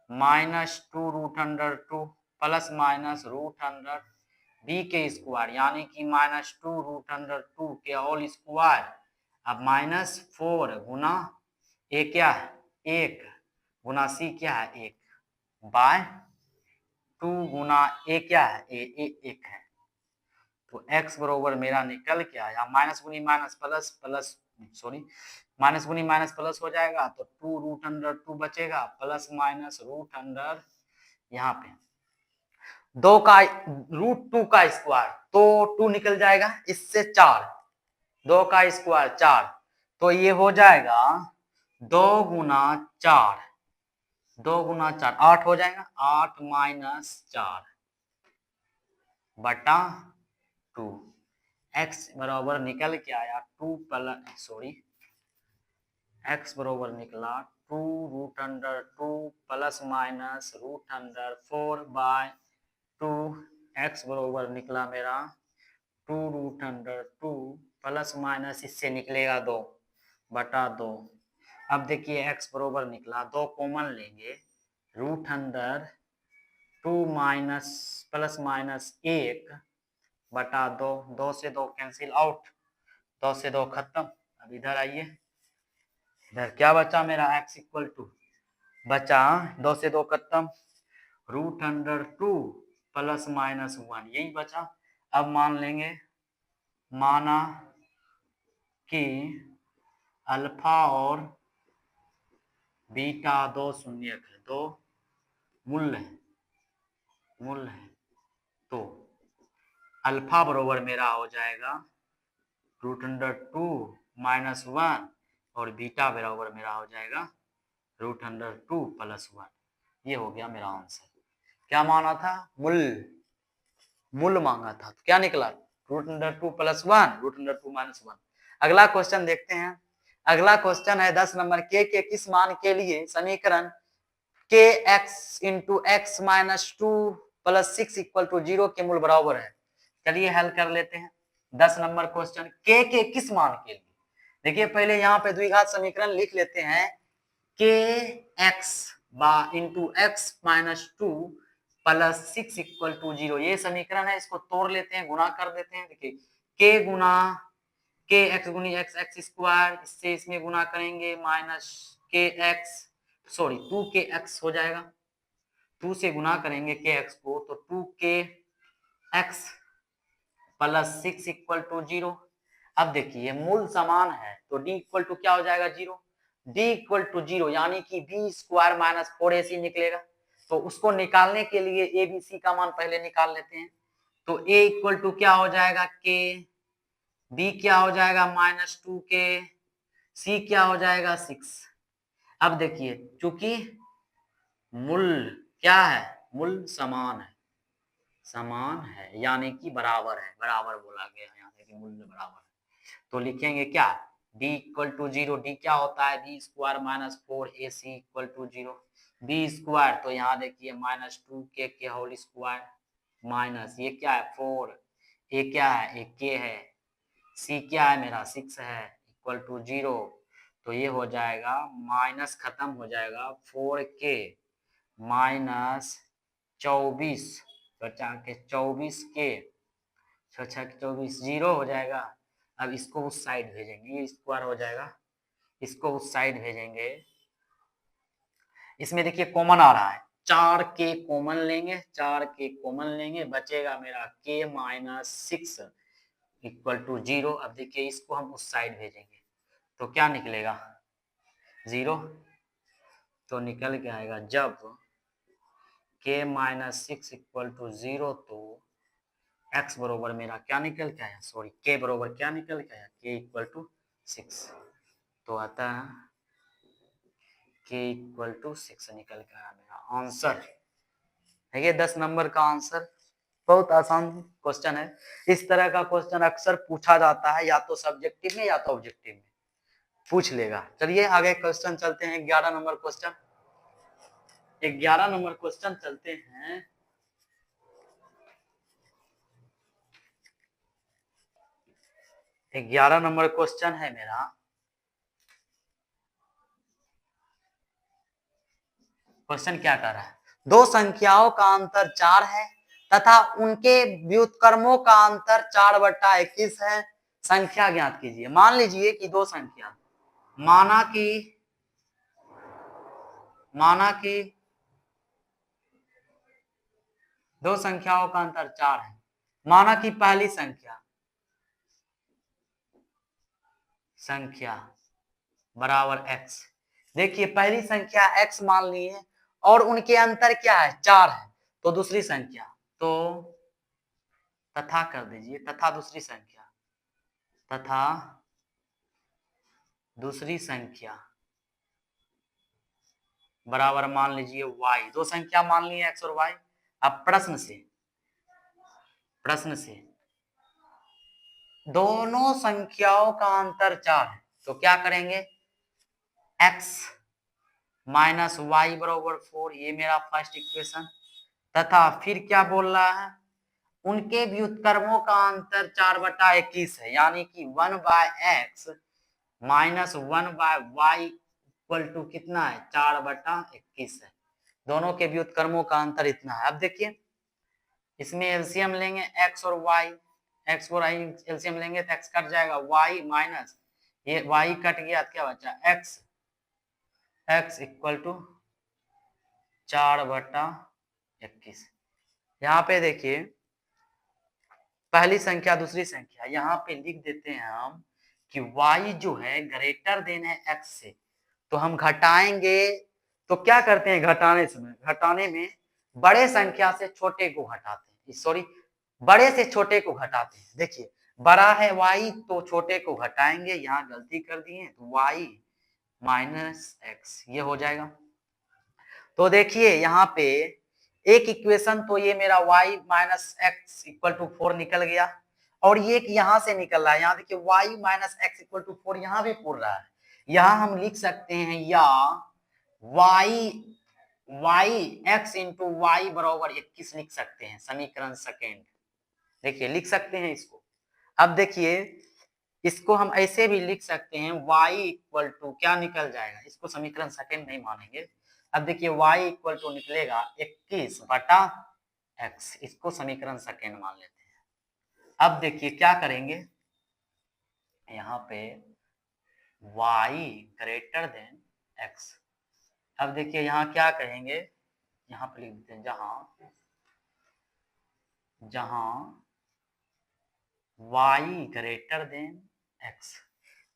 Minus 2 root under 2 plus minus root under b के स्क्वायर यानी कि माइनस 2 रूट अंडर 2 के होल स्क्वायर। अब माइनस 4 गुना a क्या है? 1 गुना c क्या है? 1 बाय 2 गुना a क्या है? a 1 है। तो x बरोबर मेरा निकल के आया माइनस गुनी माइनस प्लस प्लस माइनस गुनी माइनस प्लस हो जाएगा, तो 2 रूट अंडर 2 बचेगा प्लस माइनस रूट अंडर यहाँ पे 2 का रूट 2 का स्क्वायर, तो 2 निकल जाएगा इससे 4, 2 का स्क्वायर 4, तो ये हो जाएगा 2 गुना 4, 2 गुना 4 8 हो जाएगा। 8 माइनस 4 बटा 2। x बराबर निकल के आया 2 प्लस x बराबर निकला 2 root under 2 plus minus root under 4 by 2। x बराबर निकला मेरा 2 रूट अंडर 2 प्लस माइनस इससे निकलेगा 2 बटा 2। अब देखिए x बराबर निकला, 2 कॉमन लेंगे, root under 2 minus plus minus 1 बटा 2, 2 से 2 कैंसिल आउट, 2 से 2 खत्म। अब इधर आइए, इधर क्या बचा मेरा? x इक्वल टू बचा 2 से 2 खत्म, रूट अंडर 2 प्लस माइनस 1, यही बचा। अब मान लेंगे, माना कि अल्फा और बीटा 2 शून्यक है, 2 मूल है, तो अल्फा बरोबर मेरा हो जाएगा रूट अंडर 2 माइनस 1 और बीटा बराबर मेरा हो जाएगा रूट अंडर 2 प्लस 1। ये हो गया मेरा आंसर। क्या माना था? मूल मांगा था, तो क्या निकला? Root under 2 plus 1, root under 2 minus 1। अगला क्वेश्चन देखते हैं। अगला क्वेश्चन है 10 नंबर, के किस मान के लिए समीकरण k x into x minus 2 plus 6 equal to 0 के मूल बराबर है। चलिए हल कर लेते हैं। 10 नंबर क्वेश्चन, के किस मान के लिए। देखिए पहले यहाँ पे द्विघात समीकरण लिख लेते हैं। K x into x minus 2 plus 6 equal to 0, ये समीकरण है। इसको तोड़ लेते हैं, गुणा कर देते हैं। देखिए के गुना के एक्स गुनी एक्स एक्स स्क्वायर, इससे इसमें गुणा करेंगे माइनस के एक्स 2 के एक्स हो जाएगा। 2 से गुणा करेंगे के एक्स को, तो 2 के एक्स प्लस 6 इक्वल टू 0। अब देखिए मूल समान है, तो d इक्वल टू क्या हो जाएगा? 0। d इक्वल टू 0 यानी कि b स्क्वायर माइनस 4ac निकलेगा। तो उसको निकालने के लिए a b c का मान पहले निकाल लेते हैं। तो a इक्वल टू क्या हो जाएगा? k, b क्या हो जाएगा? माइनस 2k, c क्या हो जाएगा? 6। अब देखिए चूंकि मूल क्या है? मूल समान है यानी कि बराबर है, बराबर बोला गया है यहाँ पे कि मूल्य बराबर है। तो लिखेंगे क्या? d इक्वल टू 0, d क्या होता है? b square minus 4ac equal to 0। b square तो यहाँ देखिए माइनस 2k के होल स्क्वायर माइनस ये क्या है? 4 ए क्या है, ए के है, सी क्या है मेरा 6 है, इक्वल टू 0। तो ये हो जाएगा माइनस खत्म हो जाएगा 4k माइनस 24 बचा के 24k 24 0 हो जाएगा। अब इसको उस साइड भेजेंगे, ये स्क्वायर हो जाएगा, इसको उस साइड भेजेंगे। इसमें देखिए कॉमन आ रहा है, 4k कॉमन लेंगे, 4k कॉमन लेंगे, बचेगा मेरा k माइनस 6 इक्वल टू 0। अब देखिए इसको हम उस साइड भेजेंगे तो क्या निकलेगा 0। तो निकल के आएगा जब k माइनस 6 इक्वल टू 0 तो x बरोबर मेरा क्या निकल के आया, सॉरी k बरोबर क्या निकल के आया, k इक्वल टू 6। तो आता है k इक्वल टू 6 निकल के आया मेरा आंसर है। ये 10 नंबर का आंसर, बहुत आसान क्वेश्चन है। इस तरह का क्वेश्चन अक्सर पूछा जाता है, या तो सब्जेक्टिव में या तो ऑब्जेक्टिव में पूछ लेगा। चलिए आगे क्वेश्चन चलते हैं, 11 नंबर क्वेश्चन। 11 नंबर क्वेश्चन चलते हैं। 11 नंबर क्वेश्चन है मेरा, क्वेश्चन क्या कर रहा है, दो संख्याओं का अंतर 4 है तथा उनके व्युत्क्रमों का अंतर 4/21 है, संख्या ज्ञात कीजिए। मान लीजिए कि दो संख्या, माना कि दो संख्याओं का अंतर 4 है। माना कि पहली संख्या बराबर x। देखिए पहली संख्या x मान ली है और उनके अंतर क्या है 4 है। तो दूसरी संख्या, तो तथा कर दीजिए, तथा दूसरी संख्या बराबर मान लीजिए y। दो संख्या मान ली है x और y। अब प्रश्न से दोनों संख्याओं का अंतर 4 है तो क्या करेंगे, x माइनस वाई बराबर 4, ये मेरा फर्स्ट इक्वेशन। तथा फिर क्या बोल रहा है, उनके व्युत्क्रमों का अंतर 4/21 है, यानी कि 1/x minus 1/y equal to कितना है 4/21 है। दोनों के व्युत्क्रमों का अंतर इतना है। अब देखिए इसमें एलसीएम लेंगे x और y, x और y एलसीएम लेंगे तो x कट जाएगा, y माइनस ये y कट गया, क्या बचा x इक्वल टू 4/21। यहाँ पे देखिए पहली संख्या दूसरी संख्या, यहाँ पे लिख देते हैं हम कि y जो है ग्रेटर देन है x से, तो हम घटाएंगे। तो क्या करते हैं घटाने में बड़े संख्या से छोटे को घटाते हैं, सॉरी बड़े से छोटे को घटाते हैं। देखिए बड़ा है y तो छोटे को घटाएंगे, यहाँ गलती कर दिए तो y माइनस x ये हो जाएगा। तो देखिए यहाँ पे एक इक्वेशन तो ये मेरा y minus x equal to 4 निकल गया, और ये यहाँ से निकल रहा है, यहाँ देखिए y minus x equal to 4 यहाँ भी पूर रहा है। यहाँ हम लिख सकते हैं या y x इंटू वाई बराबर 21 लिख सकते हैं, समीकरण सेकेंड। देखिए लिख सकते हैं इसको। अब देखिए इसको हम ऐसे भी लिख सकते हैं, y इक्वल टू क्या निकल जाएगा, इसको समीकरण सेकेंड नहीं मानेंगे। अब देखिए y इक्वल टू निकलेगा 21/x, इसको समीकरण सेकेंड मान लेते हैं। अब देखिए क्या करेंगे, यहाँ पे y ग्रेटर देन x। अब देखिए यहाँ क्या कहेंगे, यहाँ पे लिख देते हैं जहां y ग्रेटर देन x।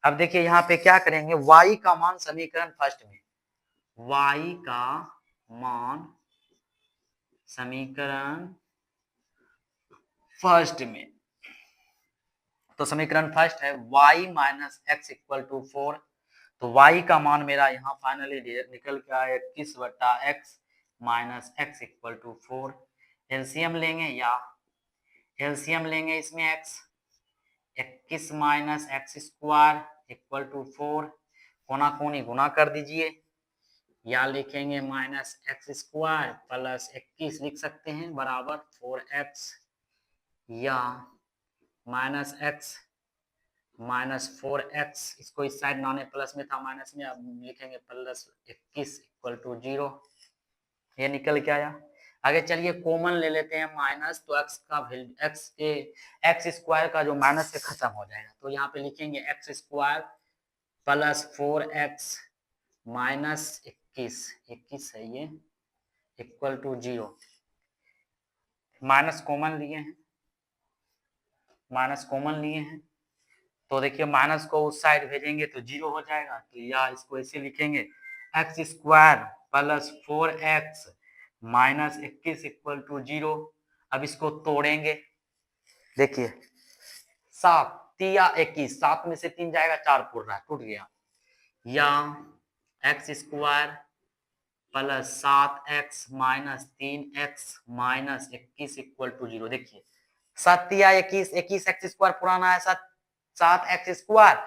अब देखिए यहाँ पे क्या करेंगे, y का मान समीकरण फर्स्ट में, y का मान समीकरण फर्स्ट में, तो समीकरण फर्स्ट है y minus x equal to 4। तो y का मान मेरा यहाँ फाइनली निकल के आया 21/x minus x equal to 4। LCM लेंगे इसमें x, 21 minus x square equal to 4, कोना कोनी गुना कर दीजिए, या लिखेंगे माइनस एक्स स्क्वायर प्लस 21 लिख सकते हैं बराबर 4x, या माइनस एक्स माइनस 4x, इसको इस साइड लाने प्लस में था माइनस में, अब लिखेंगे प्लस 21 इक्वल टू 0। ये निकल के आया। आगे चलिए कॉमन ले लेते हैं माइनस, तो x का वैल्यू एक्स स्क्वायर का जो माइनस से खत्म हो जाएगा, तो यहाँ पे लिखेंगे x square plus 4x minus 21 है ये इक्वल टू 0। माइनस कॉमन लिए हैं, माइनस कॉमन लिए हैं, तो देखिए माइनस को उस साइड भेजेंगे तो 0 हो जाएगा, तो या इसको ऐसे लिखेंगे x square plus 4x minus 21 equal to 0। अब इसको तोड़ेंगे, देखिए 7 तिया 21, 7 में से 3 जाएगा 4 पूर रहा है, टूट गया, या x square plus 7x minus 3x minus 21 equal to 0। देखिए 7 तिया 21, 21 एक्स स्क्वायर पुराना है 7 एक्स स्क्वायर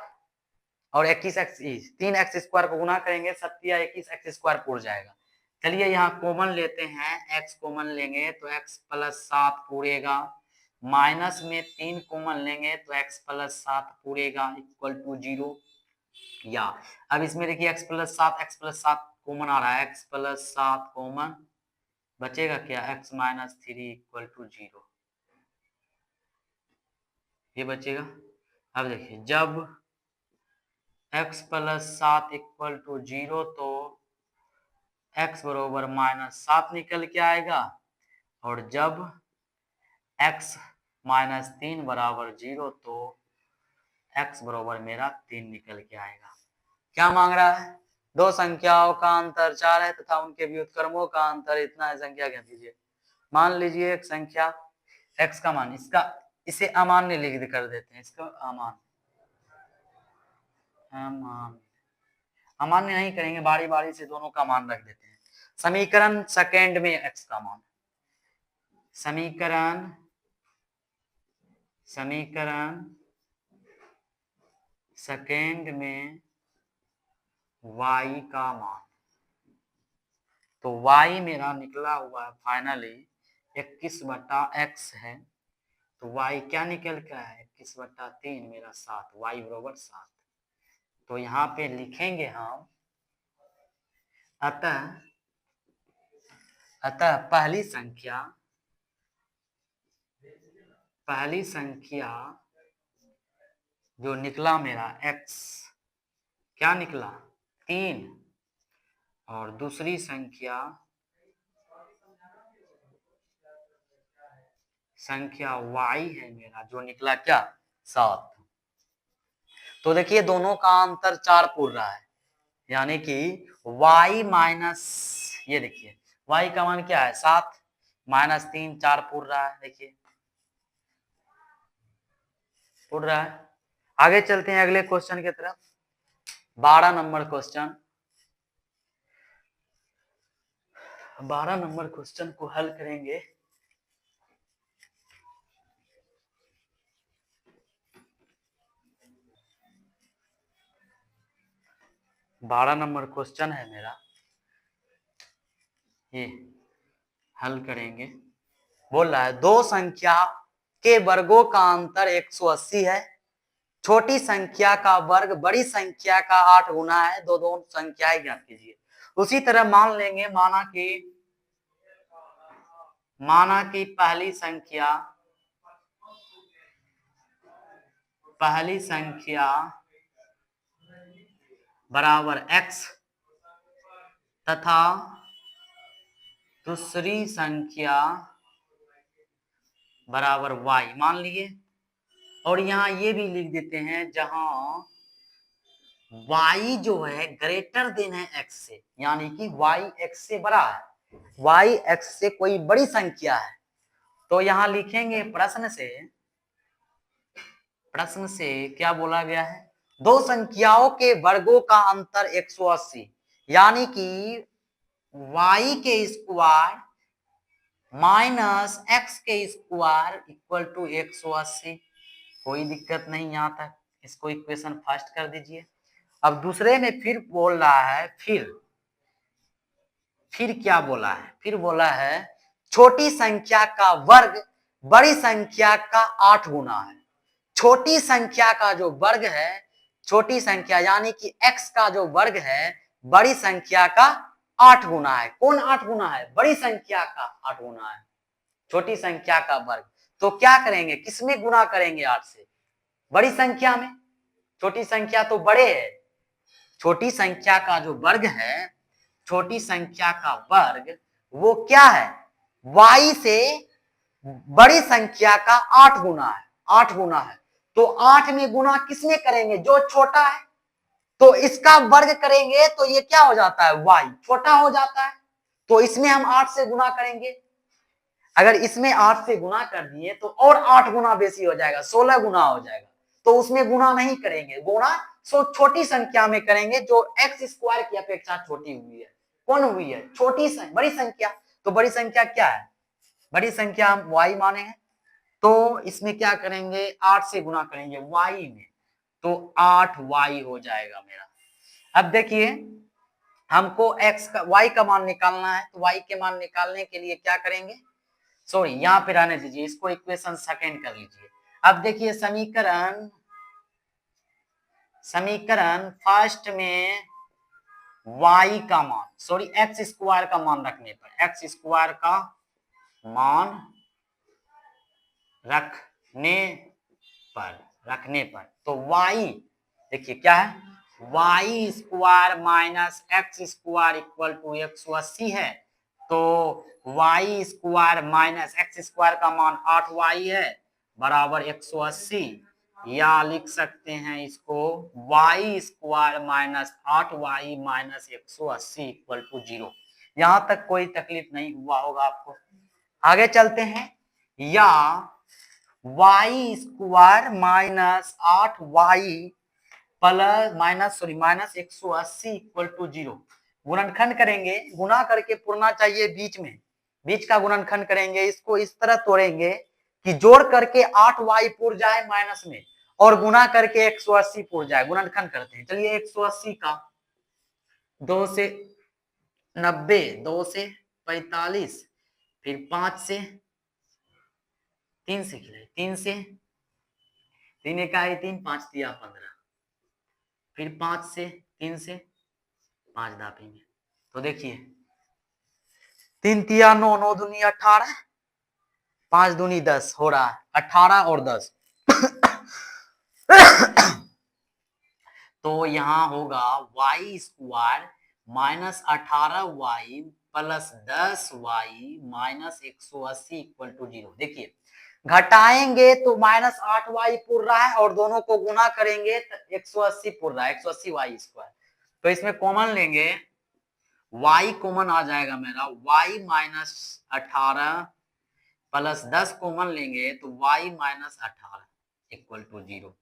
और 21 एक्स 3 एक्स स्क्वायर को गुना करेंगे 7 तिया 21 एक्स स्क्वायर पूर जाएगा। चलिए यहाँ कॉमन लेते हैं, x कॉमन लेंगे तो x प्लस 7 पूरेगा, माइनस में 3 कॉमन लेंगे तो x प्लस 7 पूरेगा इक्वल टू 0। या अब इसमें देखिए x प्लस 7 कॉमन आ रहा है, x प्लस 7 कॉमन बचेगा क्या, x माइनस 3 इक्वल टू 0, ये बचेगा। अब देखिए जब x प्लस 7 इक्वल टू 0 तो x बरोबर माइनस 7 निकल के आएगा, और जब x माइनस 3 बराबर 0 तो x बराबर मेरा 3 निकल के आएगा। क्या मांग रहा है, दो संख्याओं का अंतर 4 है तथा उनके व्युत्क्रमों का अंतर इतना है, संख्या क्या दीजिए। मान लीजिए एक संख्या x का मान, इसका इसे अमान्य लिख कर देते हैं, इसका अमान्य नहीं करेंगे, बारी बारी से दोनों का मान रख देते हैं। समीकरण सेकेंड में x का मान, समीकरण सेकेंड में y का मान, तो y मेरा निकला हुआ है फाइनली 21/x है, तो y क्या निकल के है 21/3 मेरा 7, y बराबर 7। तो यहाँ पे लिखेंगे हम अतः पहली संख्या जो निकला मेरा x क्या निकला 3, और दूसरी संख्या y है मेरा जो निकला क्या 7। तो देखिए दोनों का अंतर 4 पूर रहा है, यानी कि y माइनस, ये देखिए y का मान क्या है 7 माइनस 3 4 पूर रहा है, देखिए पूर रहा है। आगे चलते हैं अगले क्वेश्चन की तरफ, 12 नंबर क्वेश्चन। 12 नंबर क्वेश्चन को हल करेंगे। बारह नंबर क्वेश्चन है मेरा, ये हल करेंगे। बोल रहा है दो संख्या के वर्गों का अंतर 180 है, छोटी संख्या का वर्ग बड़ी संख्या का 8 गुना है, दो संख्याएं ज्ञात कीजिए। उसी तरह मान लेंगे, माना कि पहली संख्या बराबर x तथा दूसरी संख्या बराबर y मान लिए, और यहाँ ये भी लिख देते हैं जहां y जो है ग्रेटर देन है x से, यानी कि y x से बड़ा है, y x से कोई बड़ी संख्या है, तो यहाँ लिखेंगे प्रश्न से क्या बोला गया है, दो संख्याओं के वर्गों का अंतर 180, यानी कि y के स्क्वायर माइनस x के स्क्वायर इक्वल टू 180। कोई दिक्कत नहीं यहाँ तक, इसको इक्वेशन फर्स्ट कर दीजिए। अब दूसरे में फिर बोल रहा है, फिर क्या बोला है, फिर बोला है छोटी संख्या का वर्ग बड़ी संख्या का 8 गुना है, छोटी संख्या का जो वर्ग है, छोटी संख्या यानी कि x का जो वर्ग है बड़ी संख्या का 8 गुना है। कौन 8 गुना है? बड़ी संख्या का 8 गुना है, छोटी संख्या का वर्ग। तो क्या करेंगे, किसमें गुना करेंगे 8 से? बड़ी संख्या में। छोटी संख्या तो बड़े है, छोटी संख्या का जो वर्ग है, छोटी संख्या का वर्ग वो क्या है? y से बड़ी संख्या का 8 गुना है, 8 गुना है। तो 8 में गुना किसमें करेंगे? जो छोटा है। तो इसका वर्ग करेंगे तो ये क्या हो जाता है? y छोटा हो जाता है। तो इसमें हम 8 से गुना करेंगे। अगर इसमें 8 से गुना कर दिए तो और 8 गुना बेसी हो जाएगा, 16 गुना हो जाएगा। तो उसमें गुना नहीं करेंगे, गुना छोटी संख्या में करेंगे जो एक्स स्क्वायर की अपेक्षा छोटी हुई है। कौन हुई है? छोटी बड़ी संख्या। तो बड़ी संख्या क्या है? बड़ी संख्या हम y माने हैं। तो इसमें क्या करेंगे? 8 से गुना करेंगे y में, तो 8y हो जाएगा मेरा। अब देखिए हमको x का y का मान निकालना है, तो y के मान निकालने के लिए क्या करेंगे? सॉरी यहाँ पे रहने दीजिए, इसको इक्वेशन सेकंड कर लीजिए। अब देखिए समीकरण फर्स्ट में y का मान, सॉरी एक्स स्क्वायर का मान रखने पर, एक्स स्क्वायर का मान रखने पर तो y देखिए क्या है? y square minus x square equal to 180 है। तो y square minus x square का मान 8y है बराबर 180, या लिख सकते हैं इसको y square minus 8y minus 180 equal to 0। यहां तक कोई तकलीफ नहीं हुआ होगा आपको? आगे चलते हैं। या y square minus 8y plus minus 180 equal to 0। गुणनखंड करेंगे, गुना करके पुरना चाहिए बीच में, बीच का गुणनखंड करेंगे। इसको इस तरह तोड़ेंगे कि जोड़ करके 8y पुर जाए माइनस में और गुना करके 180 पुर जाए। गुणनखंड करते हैं, चलिए 180 का 2 से 90, 2 से 45, फिर 5 से 3 से खिलाए, 3 से 3 इकाई 3, 5 दिया 15, फिर 5 से 3 से 5 दापेंगे। तो देखिए 3 तिया 9, 9 दूनी 18, 5 दूनी 10 हो रहा है 18 और 10। तो यहाँ होगा y square minus 18y plus 10y minus 180 equal to 0। देखिए घटाएंगे तो माइनस 8y पुर रहा है और दोनों को गुना करेंगे तो 180 पुर रहा है, 180y स्क्वायर। तो इसमें कॉमन लेंगे, y कॉमन आ जाएगा मेरा, y माइनस 18 प्लस 10 कॉमन लेंगे तो y माइनस 18 इक्वल टू 0।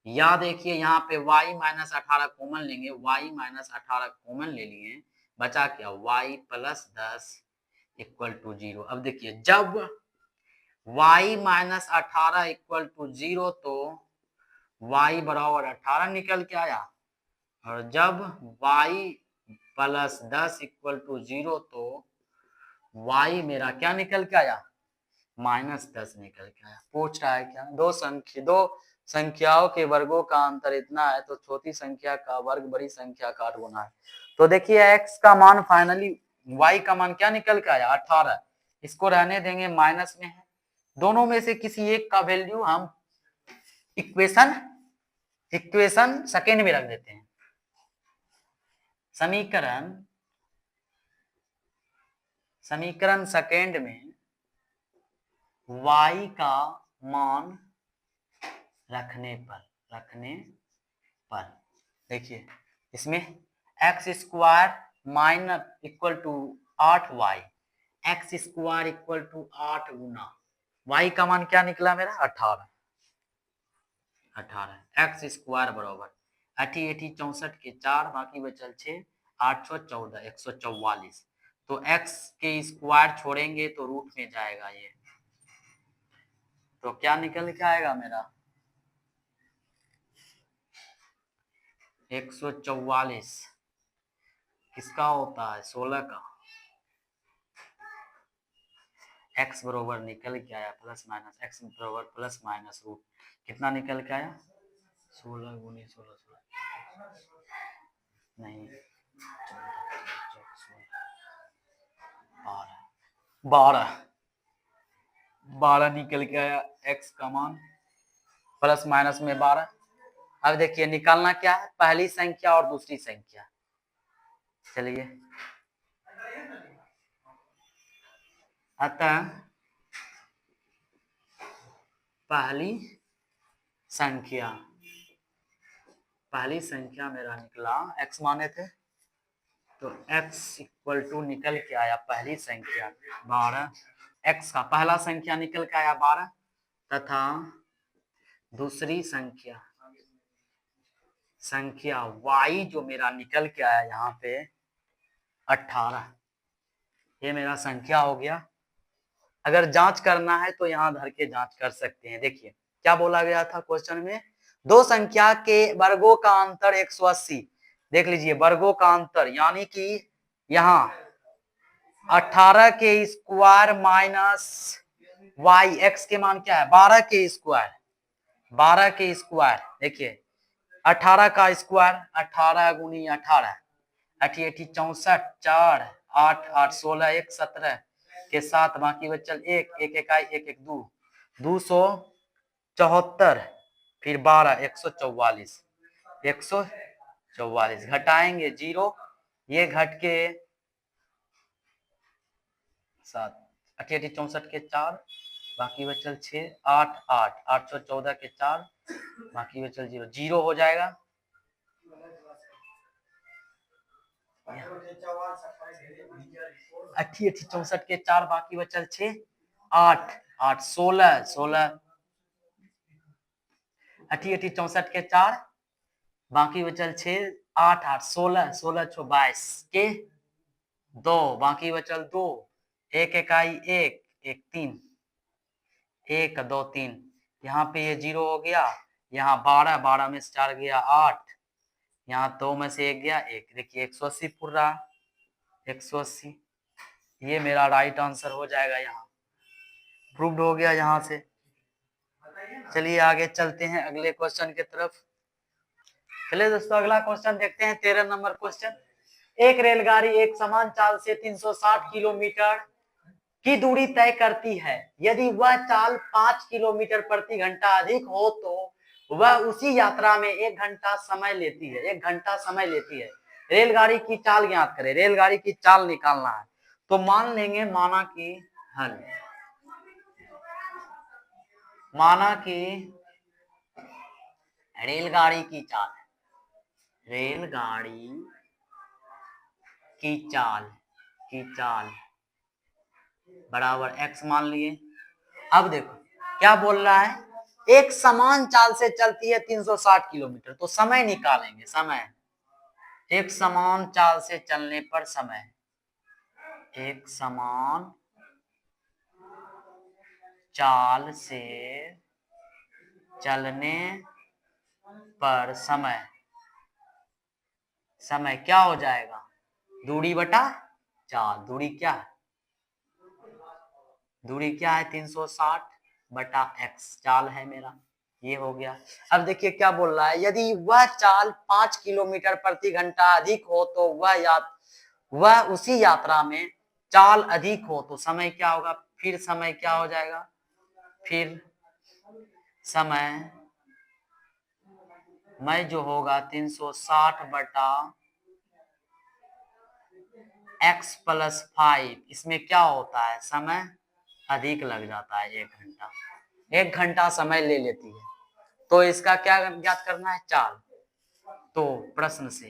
या देखिए यहाँ पे y माइनस 18 कॉमन लेंगे, y माइनस 18 कॉमन ले लिए, बचा क्या? y plus 10 equal to 0। अब देखिए जब y माइनस 18 इक्वल टू 0 तो y बराबर 18 निकल के आया, और जब y प्लस 10 इक्वल टू 0 तो y मेरा क्या निकल के आया? माइनस 10 निकल के आया। पूछ रहा है क्या? दो संख्याओं के वर्गों का अंतर इतना है तो छोटी संख्या का वर्ग बड़ी संख्या का 8 गुना है। तो देखिए x का मान फाइनली, y का मान क्या निकल के आया? 18। इसको रहने देंगे, माइनस में है। दोनों में से किसी एक का वैल्यू हम इक्वेशन सेकेंड में रख देते हैं। समीकरण सेकेंड में y का मान रखने पर देखिए इसमें x square minus equal to 8y, x square equal to 8 गुना y का मान क्या निकला मेरा? 18। एक्स स्क्वायर बराबर 80 64 के 4, बाकी बचल 6, 814 144। तो x के स्क्वायर छोड़ेंगे तो रूट में जाएगा ये, तो क्या निकल के आएगा मेरा? 144 किसका होता है? 16 का। x बरोबर निकल के आया प्लस माइनस x बरोबर प्लस माइनस रूट कितना निकल के आया 16 गुनी 16 नहीं 12 12 निकल के आया x का मान प्लस माइनस में 12। अब देखिए निकालना क्या है, पहली संख्या और दूसरी संख्या। चलिए अतः पहली संख्या मेरा निकला x माने थे तो x इक्वल टू निकल के आया पहली संख्या 12, x का पहला संख्या निकल के आया 12 तथा दूसरी संख्या y जो मेरा निकल के आया यहाँ पे 18। ये मेरा संख्या हो गया। अगर जांच करना है तो यहाँ धर के जांच कर सकते हैं। देखिए क्या बोला गया था क्वेश्चन में, दो संख्या के वर्गों का अंतर 180। देख लीजिए वर्गों का अंतर यानी कि यहाँ 18 के स्क्वायर माइनस y, x के मान क्या है 12 के स्क्वायर, 12 के स्क्वायर। देखिए 18 का स्क्वायर 18 गुनी 18 अठी 64 4 8 8 16 1 17 के साथ बाकी बचल 1 1 इकाई 1 1 2 274 फिर 12 144 144 घटाएंगे 0, ये घट के 7 अठी 64 के 4 बाकी बचल 6 8 8 814 के 4 बाकी बचल 0 0 हो जाएगा। अठी 64 के 4 बाकी बचल 6 8 8 16 16 अठी 64 के 4 बाकी बचल 6 8 8 16 16 22 के 2 बाकी बचल 2 1 इकाई 1 1 3 1 2 3 यहाँ पे ये 0 हो गया, यहाँ 12 12 में से 4 गया 8, यहाँ 2 में से 1 गया 1। देखिए 180 पूर रहा 180, ये मेरा राइट आंसर हो जाएगा, यहाँ प्रूव्ड हो गया यहाँ से। चलिए आगे चलते हैं अगले क्वेश्चन की तरफ। चलिए दोस्तों अगला क्वेश्चन देखते हैं 13 नंबर क्वेश्चन। एक रेलगाड़ी एक समान चाल से 360 किलोमीटर की दूरी तय करती है। यदि वह चाल 5 किलोमीटर प्रति घंटा अधिक हो तो वह उसी यात्रा में 1 घंटा समय लेती है। 1 घंटा समय लेती है। रेलगाड़ी की चाल ज्ञात करें। रेलगाड़ी की चाल निकालना है तो मान लेंगे माना कि रेलगाड़ी की चाल बराबर x मान लिए। अब देखो क्या बोल रहा है, एक समान चाल से चलती है 360 किलोमीटर, तो समय निकालेंगे। समय एक समान चाल से चलने पर समय, एक समान चाल से चलने पर समय, समय क्या हो जाएगा दूरी बटा चाल। दूरी क्या है 360 बटा x, चाल है मेरा, ये हो गया। अब देखिए क्या बोल रहा है, यदि वह चाल 5 किलोमीटर प्रति घंटा अधिक हो तो वह उसी यात्रा में चाल अधिक हो तो समय क्या होगा। फिर समय क्या हो जाएगा, फिर समय जो होगा 360 बटा x प्लस 5। इसमें क्या होता है समय अधिक लग जाता है 1 घंटा, 1 घंटा समय ले लेती है। तो इसका क्या ज्ञात करना है चाल। तो प्रश्न से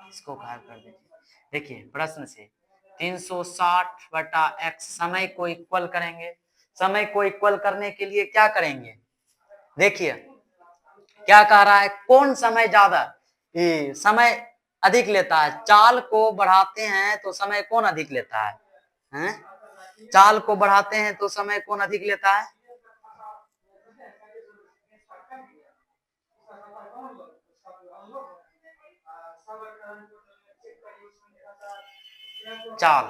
इसको गायब कर दीजिए। देखिए प्रश्न से 360 बटा x समय को इक्वल करेंगे। समय को इक्वल करने के लिए क्या करेंगे, देखिए क्या कह रहा है, कौन समय ज्यादा समय अधिक लेता है। चाल को बढ़ाते हैं तो समय कौन अधिक लेता है, चाल को बढ़ाते हैं तो समय कौन अधिक लेता है। चाल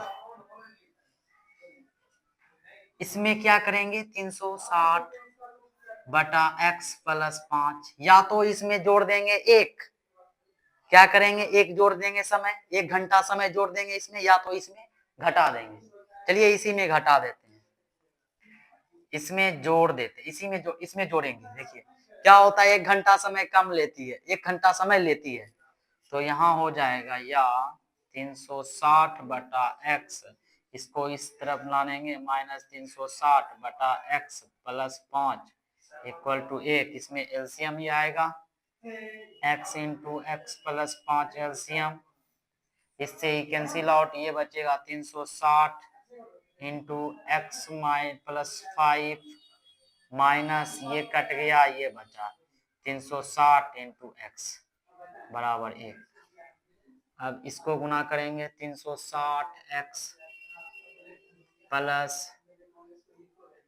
इसमें क्या करेंगे 360 बटा x प्लस 5, या तो इसमें जोड़ देंगे एक, क्या करेंगे एक जोड़ देंगे समय, 1 घंटा समय जोड़ देंगे इसमें, या तो इसमें घटा देंगे। चलिए इसी में घटा देते हैं, इसमें जोड़ देते, इसी में जो इसमें जोड़ेंगे। देखिए क्या होता है, 1 घंटा समय कम लेती है, 1 घंटा समय लेती है, तो यहाँ हो जाएगा या 360 बटा x, इसको इस तरफ लाएंगे माइनस 360 बटा x प्लस 5 इक्वल टू 1, इसमें एलसीएम ही आएगा x into x plus 5 LCM, इससे ही कैंसिल आउट, ये बचेगा 360 इंटू एक्स प्लस 5 माइनस ये कट गया, ये बचा 360 इंटू एक्स बराबर 1। अब इसको गुना करेंगे 360 एक्स प्लस,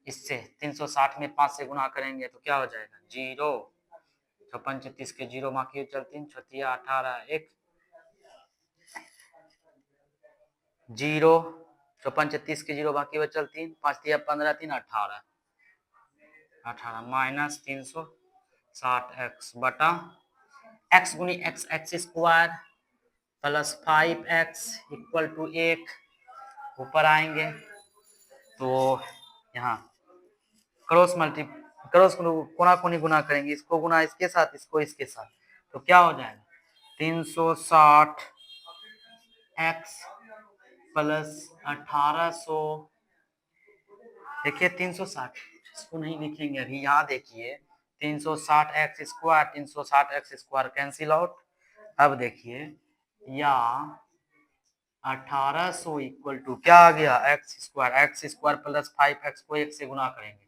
इससे 360 में 5 से गुना करेंगे तो क्या हो जाएगा 0, 56 36 के 0 बाकी चल 3 छतिया 18 1 0, 56 36 के 0 बाकी बचल 3 5 तिया 15 3 18 18 माइनस 360 एक्स बटा एक्स गुनी x x square plus 5x equal to 1, ऊपर आएंगे तो यहाँ क्रॉस कोना कोनी गुना करेंगे, इसको गुना इसके साथ, इसको इसके साथ, तो क्या हो जाएगा 360 x प्लस 1800, देखिए 360, इसको नहीं लिखेंगे अभी, यहाँ देखिए 360 x square 360 x square cancel out. अब देखिए या 1800 इक्वल टू क्या आ गया एक्स स्क्वायर प्लस 5x को 1 से गुना करेंगे,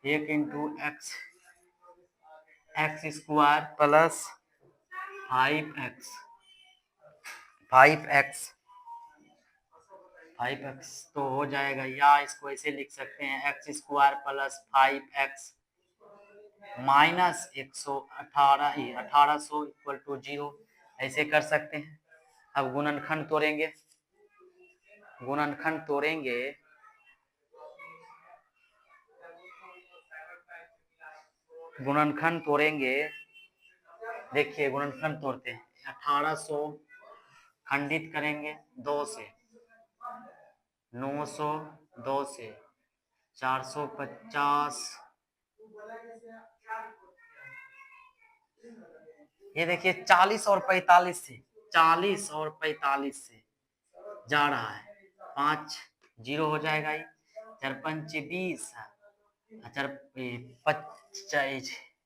1 into x square plus 5x तो हो जाएगा, या इसको ऐसे लिख सकते हैं x square plus 5x minus 1800 equal to 0, ऐसे कर सकते हैं। अब गुणनखंड तोड़ेंगे, देखिए गुणनखंड तोड़ते हैं, 1800 खंडित करेंगे 2 से, 900 2 से 450, ये देखिए 40 और 45 से, 40 और 45 से जा रहा है, 5 0 हो जाएगा, ये 4 5 20,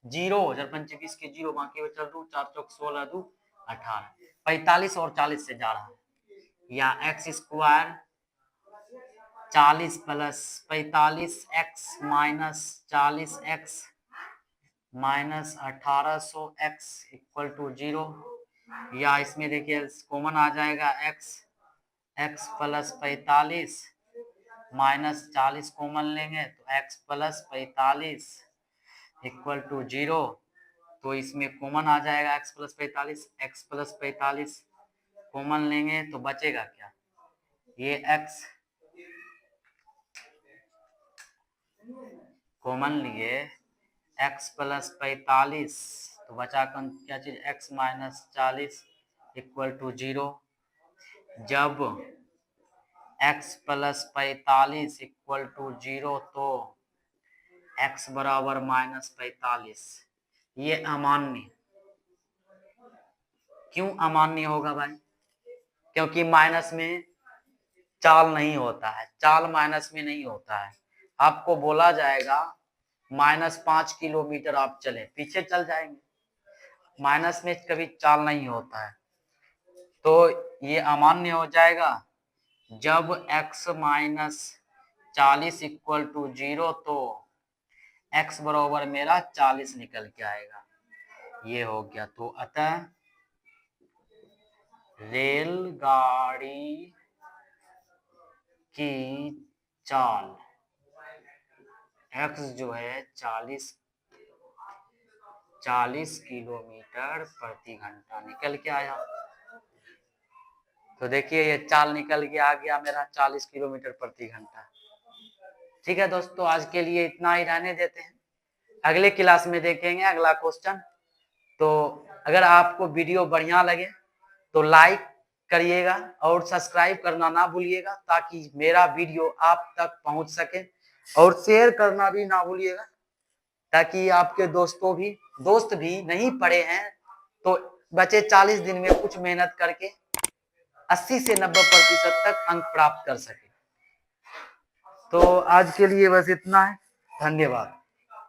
0 4 5 20 के 0 बाकी बचल 2 4 चौक 16 2 18, 45 और 40 से जा रहा है, या x square 40 plus 45 x minus 40 x minus 1800 x equal to 0, या इसमें देखिए कॉमन आ जाएगा एक्स प्लस 45 माइनस 40 कॉमन लेंगे तो एक्स प्लस 45 इक्वल टू 0, तो इसमें कॉमन आ जाएगा एक्स प्लस 45 कॉमन लेंगे तो बचेगा क्या, ये एक्स कॉमन लिए x प्लस 45 तो बचा क्या चीज x माइनस 40 इक्वल टू 0, जब x प्लस 45 इक्वल टू 0 तो x बराबर माइनस 45, ये अमान्य, क्यों अमान्य होगा भाई, क्योंकि माइनस में चाल नहीं होता है, चाल माइनस में नहीं होता है, आपको बोला जाएगा -5 किलोमीटर आप चले, पीछे चल जाएंगे, माइनस में कभी चाल नहीं होता है, तो ये अमान्य हो जाएगा जब x माइनस 40 इक्वल टू 0 तो x बराबर मेरा 40 निकल के आएगा, ये हो गया। तो अतः रेलगाड़ी की चाल x जो है 40 किलोमीटर प्रति घंटा निकल के आया, तो देखिए ये चाल निकल के आ गया मेरा 40 किलोमीटर प्रति घंटा। ठीक है दोस्तों, आज के लिए इतना ही रहने देते हैं, अगले क्लास में देखेंगे अगला क्वेश्चन। तो अगर आपको वीडियो बढ़िया लगे तो लाइक करिएगा और सब्सक्राइब करना ना भूलिएगा, ताकि मेरा वीडियो आप तक पहुंच सके, और शेयर करना भी ना भूलिएगा, ताकि आपके दोस्त भी नहीं पढ़े हैं तो बचे 40 दिन में कुछ मेहनत करके 80 से 90% तक अंक प्राप्त कर सके। तो आज के लिए बस इतना है, धन्यवाद।